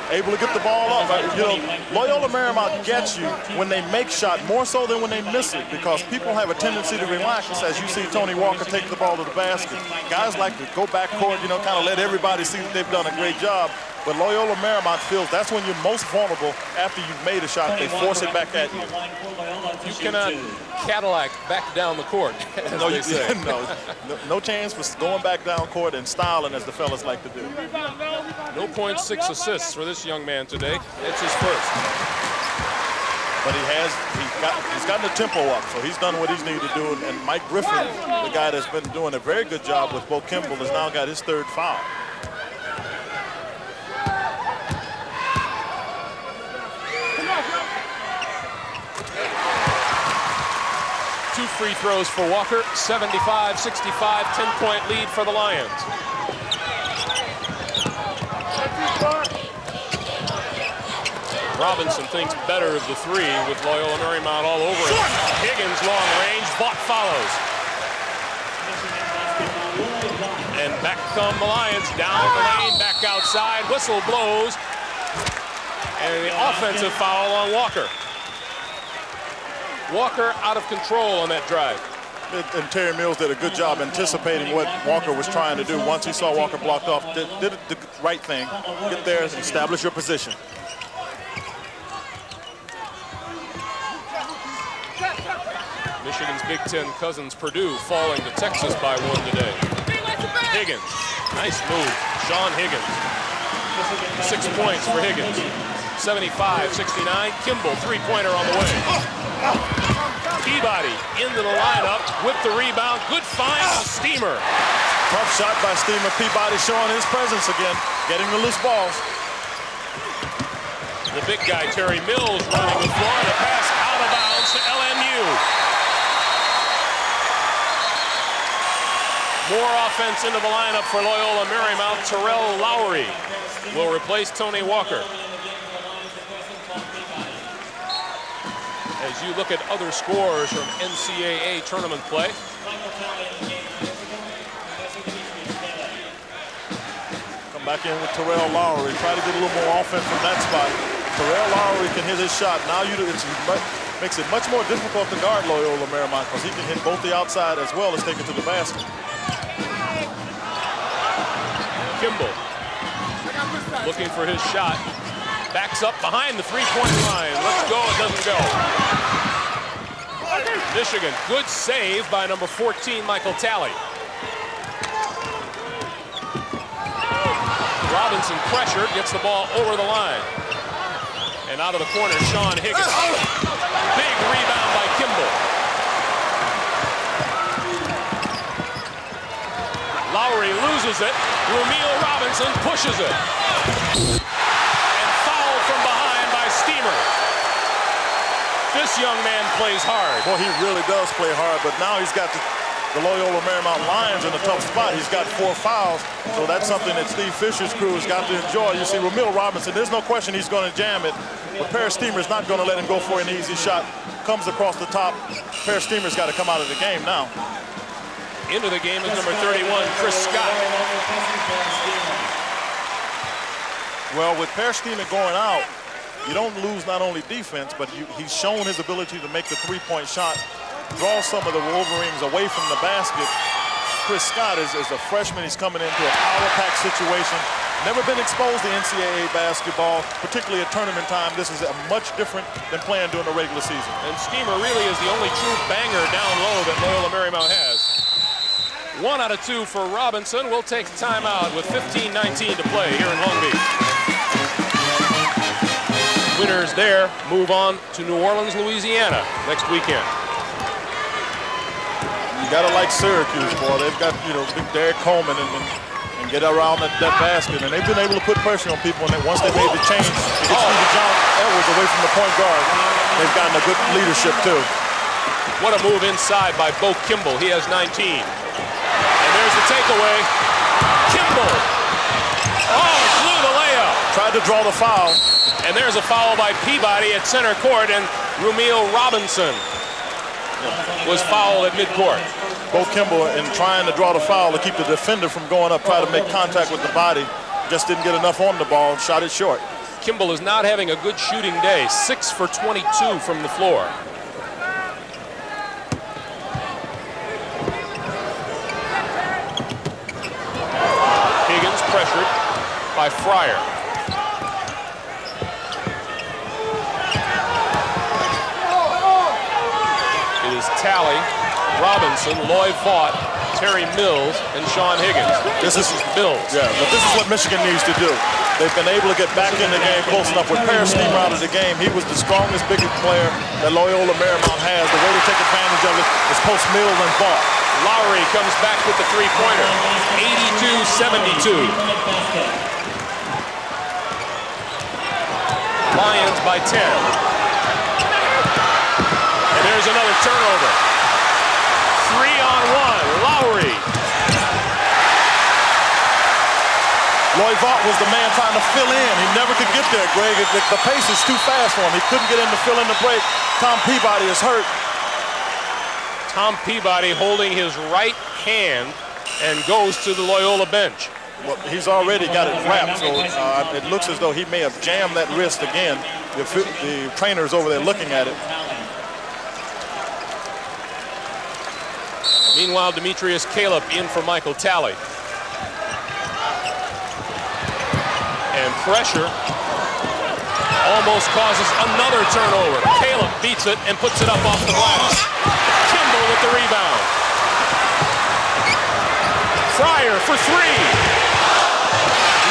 Able to get the ball up. You know, Loyola Marymount gets you when they make shot more so than when they miss it, because people have a tendency to relax as you see Tony Walker take the ball to the basket. Guys like to go back court, you know, kind of let everybody see that they've done a great job. But Loyola Marymount feels that's when you're most vulnerable after you've made a shot. They force it back at you. You cannot Cadillac back down the court, as No, they say. no chance for going back down court and styling, as the fellas like to do. No points, 6 assists for this young man today. It's his first. But he's gotten the tempo up, so he's done what he's needed to do. And Mike Griffin, the guy that's been doing a very good job with Bo Kimball, has now got his 3rd foul. Two free throws for Walker, 75-65, 10-point lead for the Lions. Robinson thinks better of the 3 with Loyola Marymount all over it. Higgins long range, Vaught follows. And back come the Lions, down the lane, back outside, whistle blows. And the offensive foul on Walker. Walker out of control on that drive. And Terry Mills did a good job anticipating what Walker was trying to do. Once he saw Walker blocked off, did the right thing. Get there and establish your position. Michigan's Big Ten cousins Purdue falling to Texas by 1 today. Higgins, nice move. Sean Higgins. 6 points for Higgins. 75-69. Kimball, 3-pointer on the way. Peabody into the lineup with the rebound. Good find on Steamer. Tough shot by Steamer. Peabody showing his presence again, getting the loose balls. The big guy, Terry Mills, running the floor. The pass out of bounds to LMU. More offense into the lineup for Loyola Marymount. Terrell Lowry will replace Tony Walker. As you look at other scores from NCAA tournament play. Come back in with Terrell Lowry. Try to get a little more offense from that spot. Terrell Lowry can hit his shot. Now makes it much more difficult to guard Loyola Marymount, because he can hit both the outside as well as take it to the basket. Kimball looking for his shot. Backs up behind the 3-point line. Let's go, it doesn't go. Michigan, good save by number 14, Michael Tallied. Robinson pressured, gets the ball over the line. And out of the corner, Sean Higgins. Big rebound by Kimball. Lowry loses it. Rumeal Robinson pushes it. From behind by Steamer. This young man plays hard. Boy, he really does play hard, but now he's got the Loyola Marymount Lions in a tough spot. He's got 4 fouls, so that's something that Steve Fisher's crew has got to enjoy. You see, Rumeal Robinson, there's no question he's going to jam it, but Paris Steamer's not going to let him go for an easy shot. Comes across the top. Paris Steamer's got to come out of the game now. Into the game is number 31, Chris Scott. Well, with Per Steeman going out, you don't lose not only defense, but he's shown his ability to make the 3-point shot, draw some of the Wolverines away from the basket. Chris Scott is a freshman. He's coming into a power-pack situation. Never been exposed to NCAA basketball, particularly at tournament time. This is much different than playing during the regular season. And Steamer really is the only true banger down low that Loyola Marymount has. 1 out of 2 for Robinson. We'll take timeout with 15:19 to play here in Long Beach. Winners there move on to New Orleans, Louisiana next weekend. You gotta like Syracuse, boy. They've got, you know, big Derek Coleman and get around that basket, and they've been able to put pressure on people. And once they made the change to get Stevie John Edwards away from the point guard, they've gotten a good leadership too. What a move inside by Bo Kimball. He has 19. And there's the takeaway. Kimball. Oh, blew the layup. Tried to draw the foul. And there's a foul by Peabody at center court, and Rumeal Robinson was fouled at midcourt. Bo Kimball, in trying to draw the foul to keep the defender from going up, try to make contact with the body, just didn't get enough on the ball, shot it short. Kimball is not having a good shooting day. 6 for 22 from the floor. Higgins pressured by Fryer. It is Talley, Robinson, Loy Vaught, Terry Mills, and Sean Higgins. This is Mills. Yeah, but this is what Michigan needs to do. They've been able to get back in the game close enough. With Paris scheme out of the game, he was the strongest, biggest player that Loyola Marymount has. The way to take advantage of it is post Mills and Vaught. Lowry comes back with the three-pointer. 82-72. Lions by 10. And there's another turnover. 3-on-1. Lowry. Loy Vaught was the man trying to fill in. He never could get there, Greg. The pace is too fast for him. He couldn't get in to fill in the break. Tom Peabody is hurt. Tom Peabody holding his right hand and goes to the Loyola bench. Well, he's already got it wrapped, so it looks as though he may have jammed that wrist again. The trainer's over there looking at it. Meanwhile, Demetrius Caleb in for Michael Talley. And pressure almost causes another turnover. Caleb beats it and puts it up off the glass. Kimball with the rebound. Fryer for three.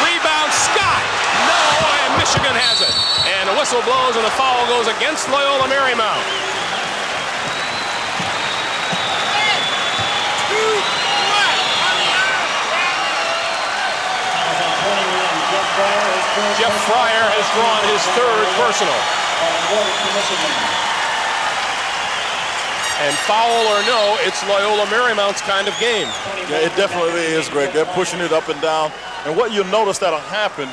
Rebound, Scott. No, and Michigan has it. And a whistle blows and a foul goes against Loyola Marymount. Jeff Fryer has drawn his third personal. And foul or no, it's Loyola Marymount's kind of game. Yeah, it definitely is, Greg. They're pushing it up and down. And what you'll notice that'll happen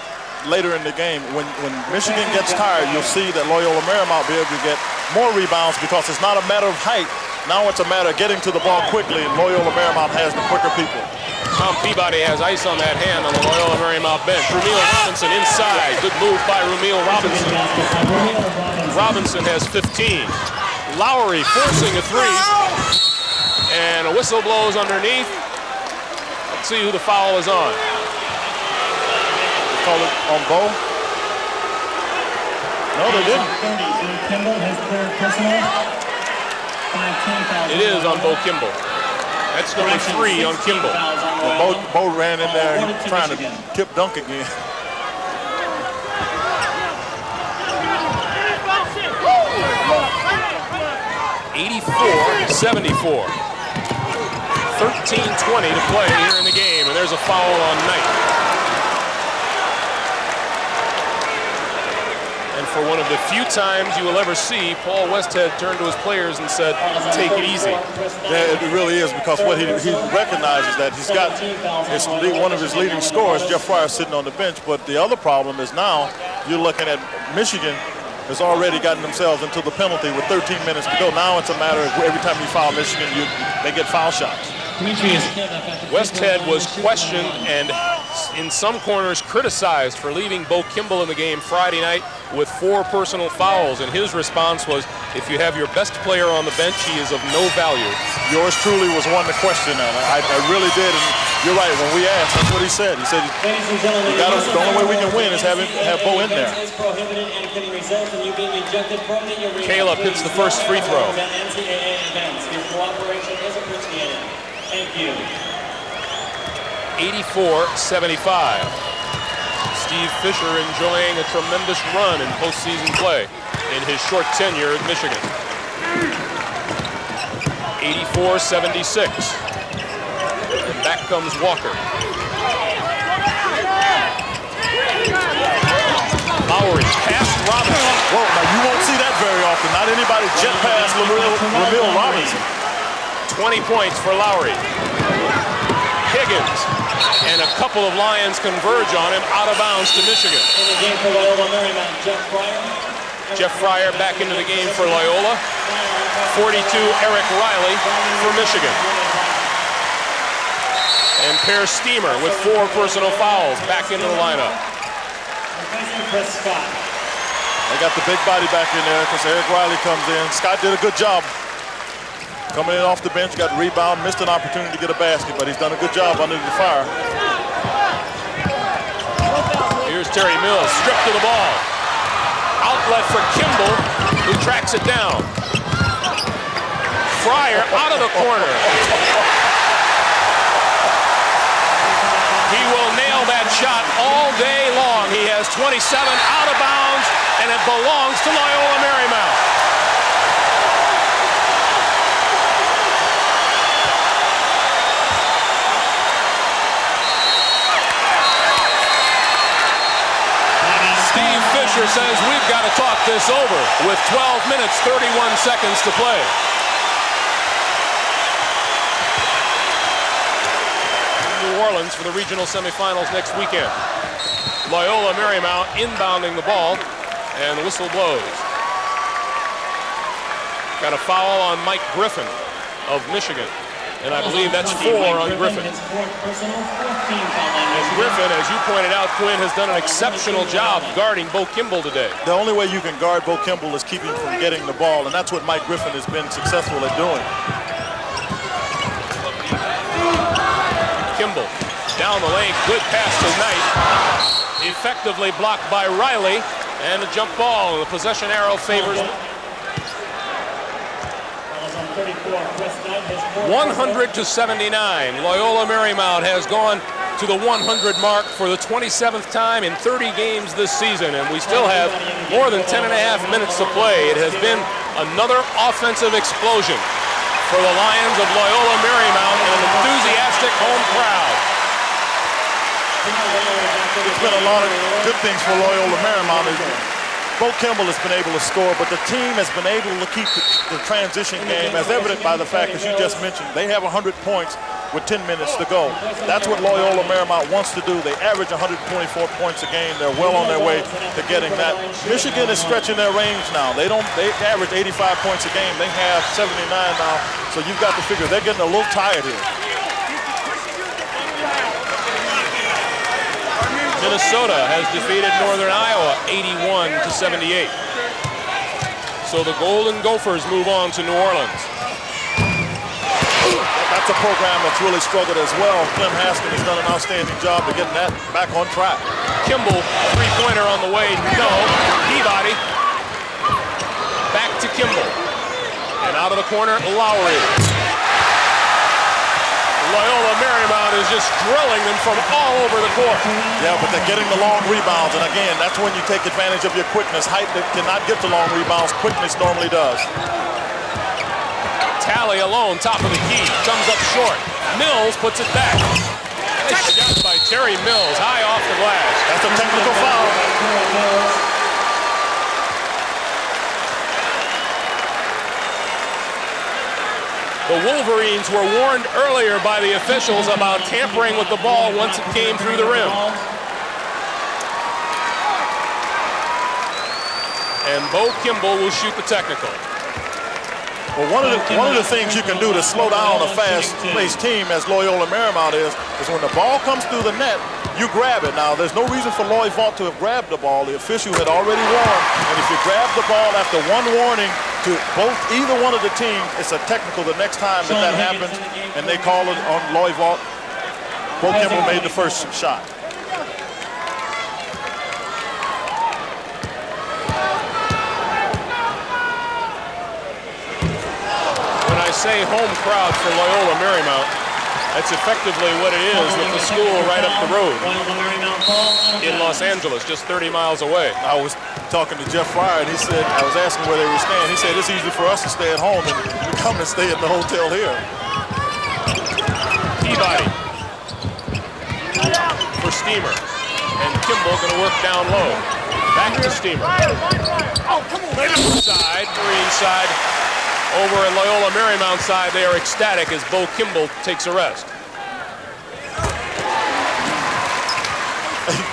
later in the game, when Michigan gets tired, you'll see that Loyola Marymount will be able to get more rebounds because it's not a matter of height. Now it's a matter of getting to the ball quickly, and Loyola Marymount has the quicker people. Tom Peabody has ice on that hand on the Loyola Marymount bench. Rumeal Robinson inside. Good move by Rumeal Robinson. Robinson has 15. Lowry forcing a three. And a whistle blows underneath. Let's see who the foul is on. They call it on Bo? No, they didn't. It is on Bo Kimball. That's number 3 on Kimball. Bo ran in there trying to tip dunk again. (84-74). 13:20 to play here in the game, and there's a foul on Knight. And for one of the few times you will ever see, Paul Westhead turned to his players and said, "Take it easy." Yeah, it really is, because what he recognizes that he's got one of his leading scorers, Jeff Fryer, sitting on the bench. But the other problem is now you're looking at Michigan has already gotten themselves into the penalty with 13 minutes to go. Now it's a matter of every time you foul Michigan, they get foul shots. Westhead was questioned and in some corners criticized for leaving Bo Kimball in the game Friday night with 4 personal fouls, and his response was, if you have your best player on the bench, he is of no value. Yours truly was one to question that. I really did, and you're right. When we asked, that's what he said. He said, the only way we can win is have Bo in there. Caleb hits the first free throw. Thank you. 84-75. Steve Fisher enjoying a tremendous run in postseason play in his short tenure at Michigan. 84-76. And back comes Walker. Lowry past Robinson. Whoa, now you won't see that very often. Not anybody jet past Rumeal Robinson. 20 points for Lowry. Higgins. And a couple of Lions converge on him out of bounds to Michigan. In the game for Loyola Marymount, Jeff Fryer. Jeff Fryer back into the game for Loyola. 42, Eric Riley for Michigan. And Per Steamer with 4 personal fouls back into the lineup. Chris Scott. They got the big body back in there because Eric Riley comes in. Scott did a good job. Coming in off the bench, got the rebound, missed an opportunity to get a basket, but he's done a good job under the fire. Here's Terry Mills, stripped to the ball. Outlet for Kimball, who tracks it down. Fryer out of the corner. He will nail that shot all day long. He has 27 out of bounds, and it belongs to Loyola Marymount. Steve Fisher says we've got to talk this over with 12 minutes, 31 seconds to play. New Orleans for the regional semifinals next weekend. Loyola Marymount inbounding the ball, and the whistle blows. Got a foul on Mike Griffin of Michigan, and I believe that's 4 on Griffin. And Griffin, as you pointed out, Quinn, has done an exceptional job guarding Bo Kimball today. The only way you can guard Bo Kimball is keep him from getting the ball, and that's what Mike Griffin has been successful at doing. Kimball down the lane, good pass to Knight. Effectively blocked by Riley, and a jump ball. The possession arrow favors 100 to 79. Loyola Marymount has gone to the 100 mark for the 27th time in 30 games this season, and we still have more than 10 and a half minutes to play. It has been another offensive explosion for the Lions of Loyola Marymount and an enthusiastic home crowd. There's been a lot of good things for Loyola Marymount. Bo Kimball has been able to score, but the team has been able to keep the transition game, as evident by the fact, as you just mentioned, they have 100 points with 10 minutes to go. That's what Loyola Marymount wants to do. They average 124 points a game. They're well on their way to getting that. Michigan is stretching their range now. They average 85 points a game. They have 79 now, so you've got to figure they're getting a little tired here. Minnesota has defeated Northern Iowa 81 to 78. So the Golden Gophers move on to New Orleans. That's a program that's really struggled as well. Clem Haskin has done an outstanding job of getting that back on track. Kimball, three-pointer on the way. No. Peabody. Back to Kimball. And out of the corner, Lowry. Loyola Marymount is just drilling them from all over the court. Yeah, but they're getting the long rebounds, and again, that's when you take advantage of your quickness. Height that cannot get the long rebounds, quickness normally does. Talley alone, top of the key, comes up short. Mills puts it back. Nice shot by Terry Mills, high off the glass. That's a technical foul. The Wolverines were warned earlier by the officials about tampering with the ball once it came through the rim. And Bo Kimball will shoot the technical. Well, one of the things you can do to slow down a fast-paced team, as Loyola Marymount is when the ball comes through the net, you grab it. Now, there's no reason for Loy Vaught to have grabbed the ball. The official had already warned, and if you grab the ball after one warning to either one of the teams, it's a technical the next time that happens, and they call it on Loy Vaught. Bo Kimball made the first shot. When I say home crowd for Loyola Marymount, that's effectively what it is with the school right up the road in Los Angeles, just 30 miles away. I was talking to Jeff Fryer, and he said, I was asking where they were staying. He said, it's easy for us to stay at home and you come and stay at the hotel here. Peabody for Steamer. And Kimball going to work down low. Back to Steamer. Side, Marine side. Over at Loyola Marymount side, they are ecstatic as Bo Kimball takes a rest.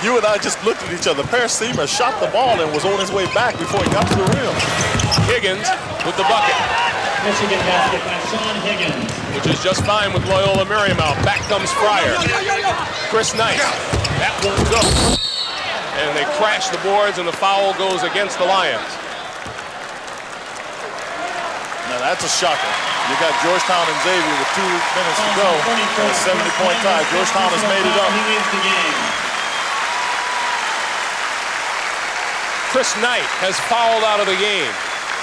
You and I just looked at each other. Per Steamer shot the ball and was on his way back before he got to the rim. Higgins with the bucket. Michigan basket by Sean Higgins. Which is just fine with Loyola Marymount. Back comes Fryer. Chris Knight. That won't go. And they crash the boards, and the foul goes against the Lions. Now that's a shocker. You got Georgetown and Xavier with 2 minutes to go. And a 70-point tie. Georgetown has made it up. He leads the game. Chris Knight has fouled out of the game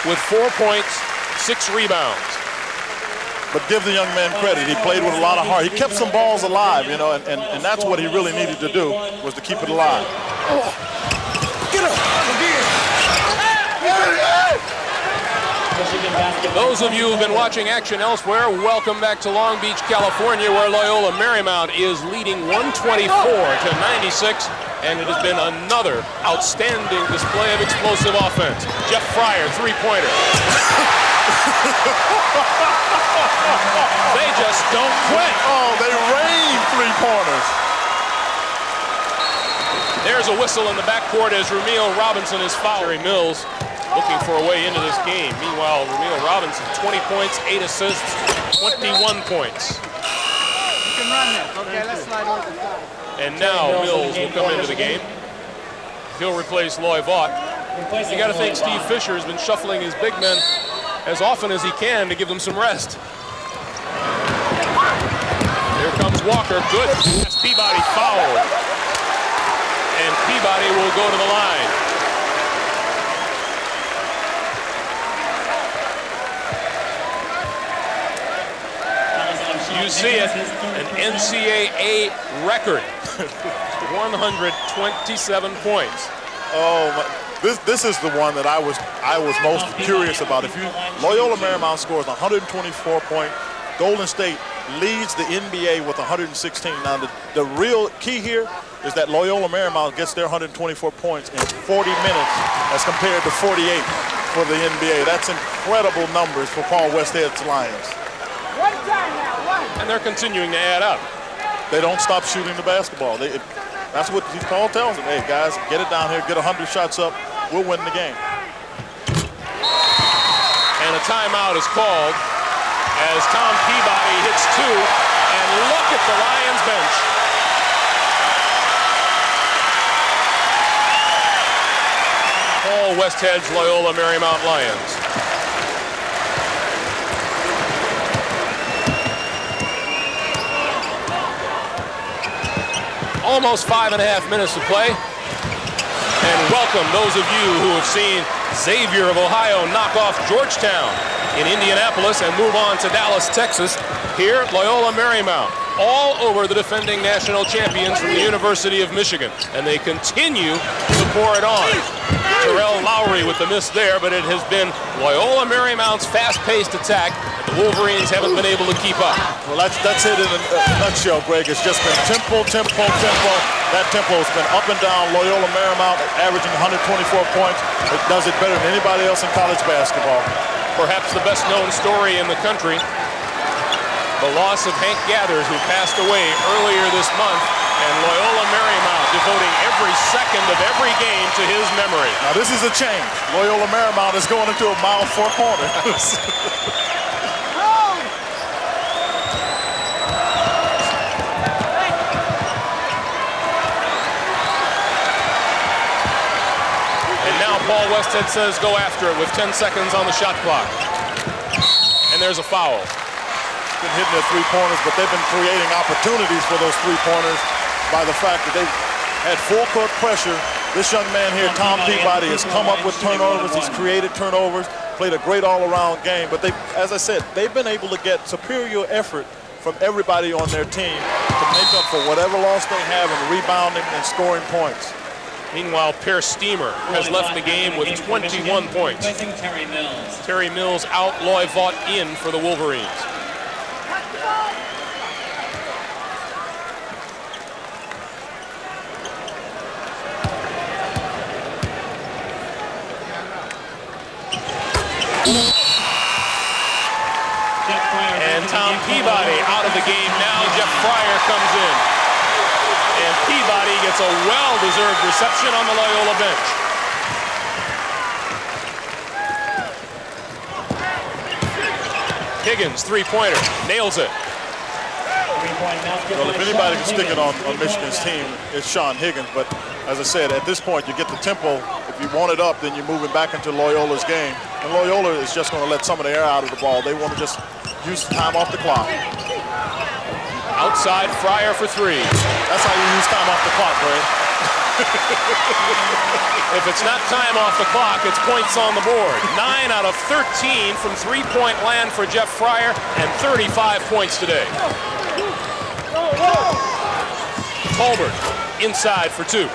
with 4 points, 6 rebounds. But give the young man credit. He played with a lot of heart. He kept some balls alive, you know, and that's what he really needed to do, was to keep it alive. Get up! Those of you who've been watching action elsewhere, welcome back to Long Beach, California, where Loyola Marymount is leading 124-96, and it has been another outstanding display of explosive offense. Jeff Fryer, three-pointer. They just don't quit. Oh, they rain three-pointers. There's a whistle in the backcourt as Ramil Robinson is fouled. Terry Mills looking for a way into this game. Meanwhile, Ramil Robinson, 20 points, 8 assists, 21 points. You can run this. Okay, let's slide over the side. And now Mills will come into the game. He'll replace Loy Vaught. You got to think Steve Fisher has been shuffling his big men as often as he can to give them some rest. Here comes Walker. Good. That's Peabody fouled. And Peabody will go to the line. You see it, an NCAA record, 127 points. Oh, this is the one that I was most curious about. If Loyola Marymount scores 124 points, Golden State leads the NBA with 116. Now the real key here is that Loyola Marymount gets their 124 points in 40 minutes as compared to 48 for the NBA. That's incredible numbers for Paul Westhead's Lions. One time now, one. And they're continuing to add up. They don't stop shooting the basketball. That's what Paul tells them. Hey, guys, get it down here, get 100 shots up. We'll win the game. And a timeout is called as Tom Peabody hits 2. And look at the Lions bench. Paul Westhead's Loyola Marymount Lions. Almost 5.5 minutes to play. And welcome those of you who have seen Xavier of Ohio knock off Georgetown in Indianapolis and move on to Dallas, Texas. Here, Loyola Marymount, all over the defending national champions from the University of Michigan. And they continue to pour it on. Terrell Lowry with the miss there, but it has been Loyola Marymount's fast-paced attack. The Wolverines haven't been able to keep up. Well, that's it in a nutshell, Greg. It's just been tempo. That tempo has been up and down. Loyola Marymount averaging 124 points. It does it better than anybody else in college basketball. Perhaps the best-known story in the country, the loss of Hank Gathers, who passed away earlier this month, and Loyola Marymount devoting every second of every game to his memory. Now, this is a change. Loyola Marymount is going into a mile 4 corners. Paul Westhead says go after it with 10 seconds on the shot clock. And there's a foul. Been hitting their three-pointers, but they've been creating opportunities for those three-pointers by the fact that they've had full-court pressure. This young man here, Tom Peabody, has come up with turnovers. He's created turnovers, played a great all-around game. But as I said, they've been able to get superior effort from everybody on their team to make up for whatever loss they have in rebounding and scoring points. Meanwhile, Per Steamer has left the game with 21 points. Terry Mills out, Loy Vaught in for the Wolverines. And Tom Peabody out of the game now. Jeff Fryer comes in. And Peabody gets a well-deserved reception on the Loyola bench. Higgins, three-pointer, nails it. Well, if anybody can stick it on Michigan's team, it's Sean Higgins. But as I said, at this point, you get the tempo. If you want it up, then you're moving back into Loyola's game. And Loyola is just going to let some of the air out of the ball. They want to just use time off the clock. Outside Fryer for three. That's how you use time off the clock, Ray. If it's not time off the clock, it's points on the board. 9 out of 13 from three-point land for Jeff Fryer, and 35 points today. Tolbert inside for two.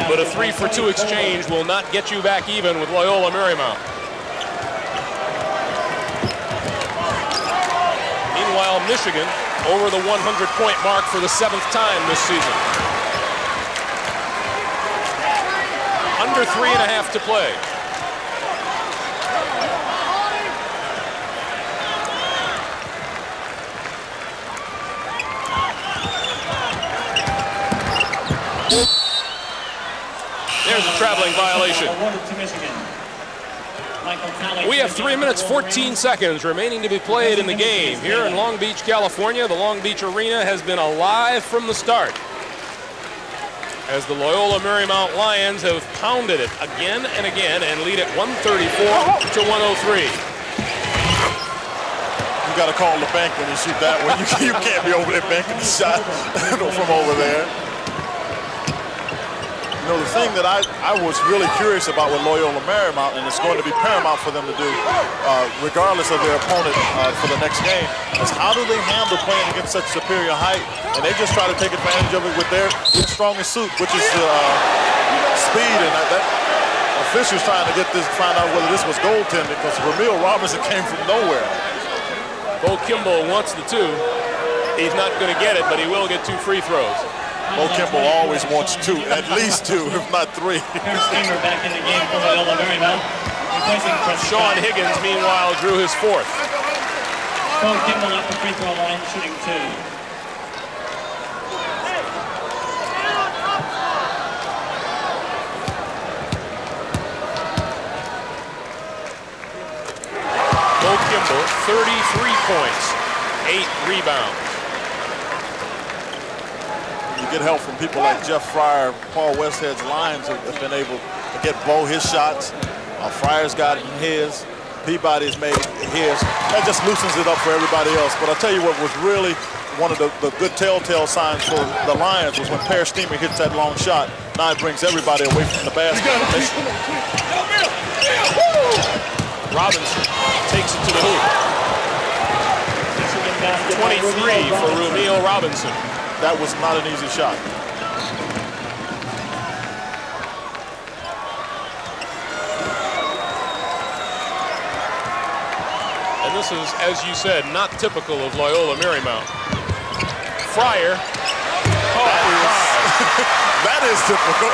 But a 3-for-2 exchange will not get you back even with Loyola Marymount. Meanwhile, Michigan over the 100-point mark for the 7th time this season. Under 3.5 to play. There's a traveling violation. We have 3 minutes, 14 seconds remaining to be played in the game. Here in Long Beach, California, the Long Beach Arena has been alive from the start, as the Loyola Marymount Lions have pounded it again and again and lead at 134 to 103. You got to call the bank when you shoot that one. You can't be over there banking the shot from over there. You know, the thing that I was really curious about with Loyola Marymount, and it's going to be paramount for them to do, regardless of their opponent for the next game, is how do they handle playing against such superior height? And they just try to take advantage of it with their strongest suit, which is speed. And that officials trying to find out whether this was goaltending, because Ramil Robinson came from nowhere. Bo Kimball wants the two. He's not going to get it, but he will get 2 free throws. Bo Kimball always wants 2, at least 2, if not 3. Back in the game for Loyola Marymount. Sean Higgins, meanwhile, drew his 4th. Bo Kimball at the free throw line, shooting 2. Bo Kimball, 33 points, 8 rebounds. You get help from people like Jeff Fryer. Paul Westhead's Lions have been able to get Bo his shots. Fryer's got his. Peabody's made his. That just loosens it up for everybody else. But I'll tell you what was really one of the good telltale signs for the Lions was when Per Steamer hits that long shot. Now it brings everybody away from the basket. Robinson takes it to the hoop. 23 for Ramil Robinson. That was not an easy shot. And this is, as you said, not typical of Loyola Marymount. Fryer. That is typical.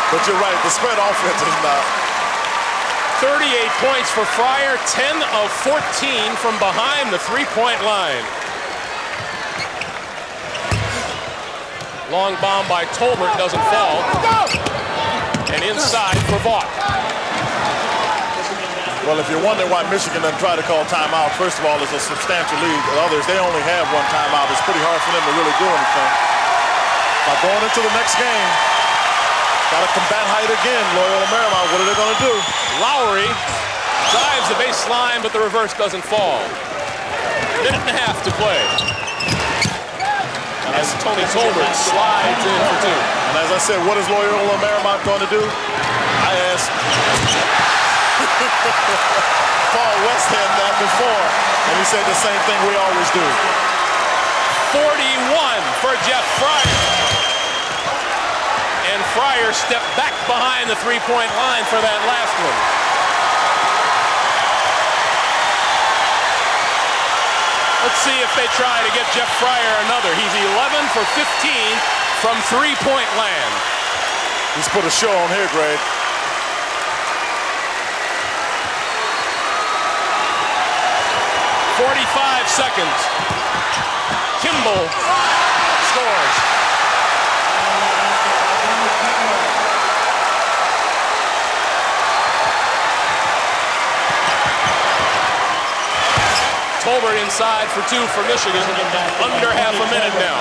But you're right, the spread offense is not. 38 points for Fryer, 10 of 14 from behind the three-point line. Long bomb by Tolbert doesn't fall. And inside for Vaught. Well, if you're wondering why Michigan doesn't try to call timeout, first of all, it's a substantial lead. Others, they only have 1 timeout. It's pretty hard for them to really do anything. By going into the next game, got to combat height again. Loyola Marymount, what are they going to do? Lowry drives the baseline, but the reverse doesn't fall. 1.5 minutes to play. As Tony Tolbert slides in for 2. And as I said, what is Loyola Marymount going to do? I asked Paul Westhead that before, and he said the same thing we always do. 41 for Jeff Fryer. And Fryer stepped back behind the three-point line for that last one. Let's see if they try to get Jeff Fryer another. He's 11 for 15 from three-point land. He's put a show on here, Greg. .45 seconds. Kimball scores. inside for two for Michigan. Under half a minute now.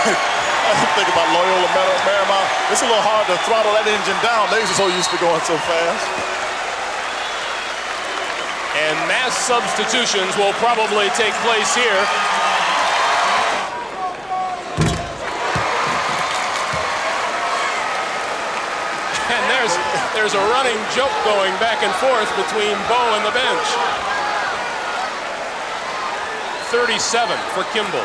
I think about Loyola Marymount. It's a little hard to throttle that engine down. They're so used to going so fast. And mass substitutions will probably take place here. And there's a running joke going back and forth between Bo and the bench. 37 for Kimball.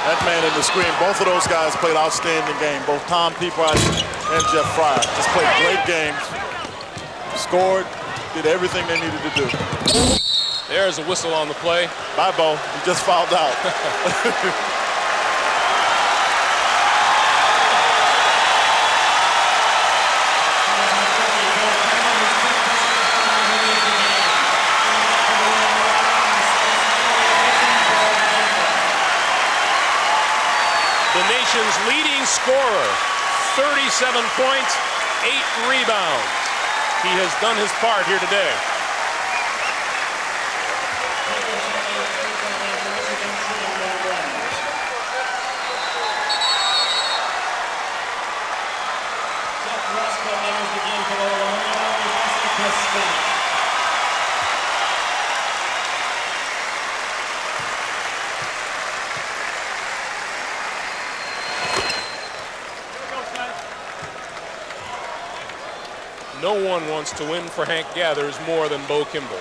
That man in the screen, both of those guys played outstanding game. Both Tom Peaprice and Jeff Fryer just played great games. Scored, did everything they needed to do. There's a whistle on the play. Bye, Bo. You just fouled out. The nation's leading scorer, 37 points, 8 rebounds. He has done his part here today. No one wants to win for Hank Gathers more than Bo Kimball.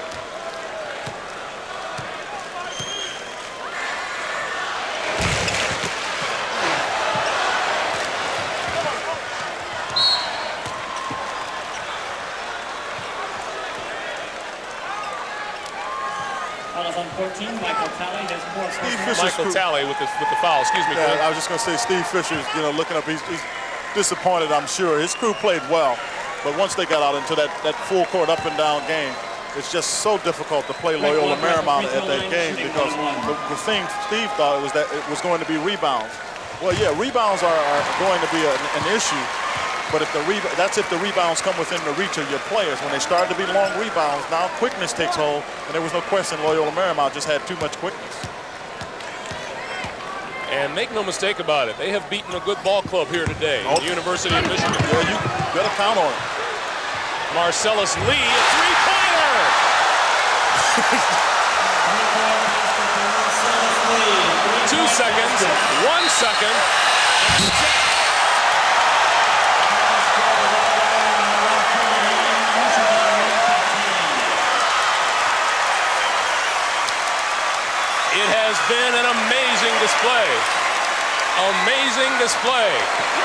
On 14, Michael Talley has four. Michael Talley with the foul. Excuse me. Yeah, I was just going to say Steve Fisher's, looking up. He's disappointed, I'm sure. His crew played well, but once they got out into that full court up and down game, it's just so difficult to play Loyola Marymount at that game because the thing Steve thought was that it was going to be rebounds. Well, yeah, rebounds are going to be an issue, but that's if the rebounds come within the reach of your players. When they start to be long rebounds, now quickness takes hold, and there was no question Loyola Marymount just had too much quickness. And make no mistake about it, they have beaten a good ball club here today, the University of Michigan. Yeah, you better count on it. Marcellus Lee, a three-pointer! 2 seconds, 1 second. It has been an amazing display. Amazing display.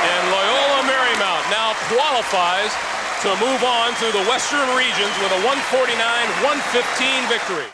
And Loyola Marymount now qualifies to move on to the Western regions with a 149-115 victory.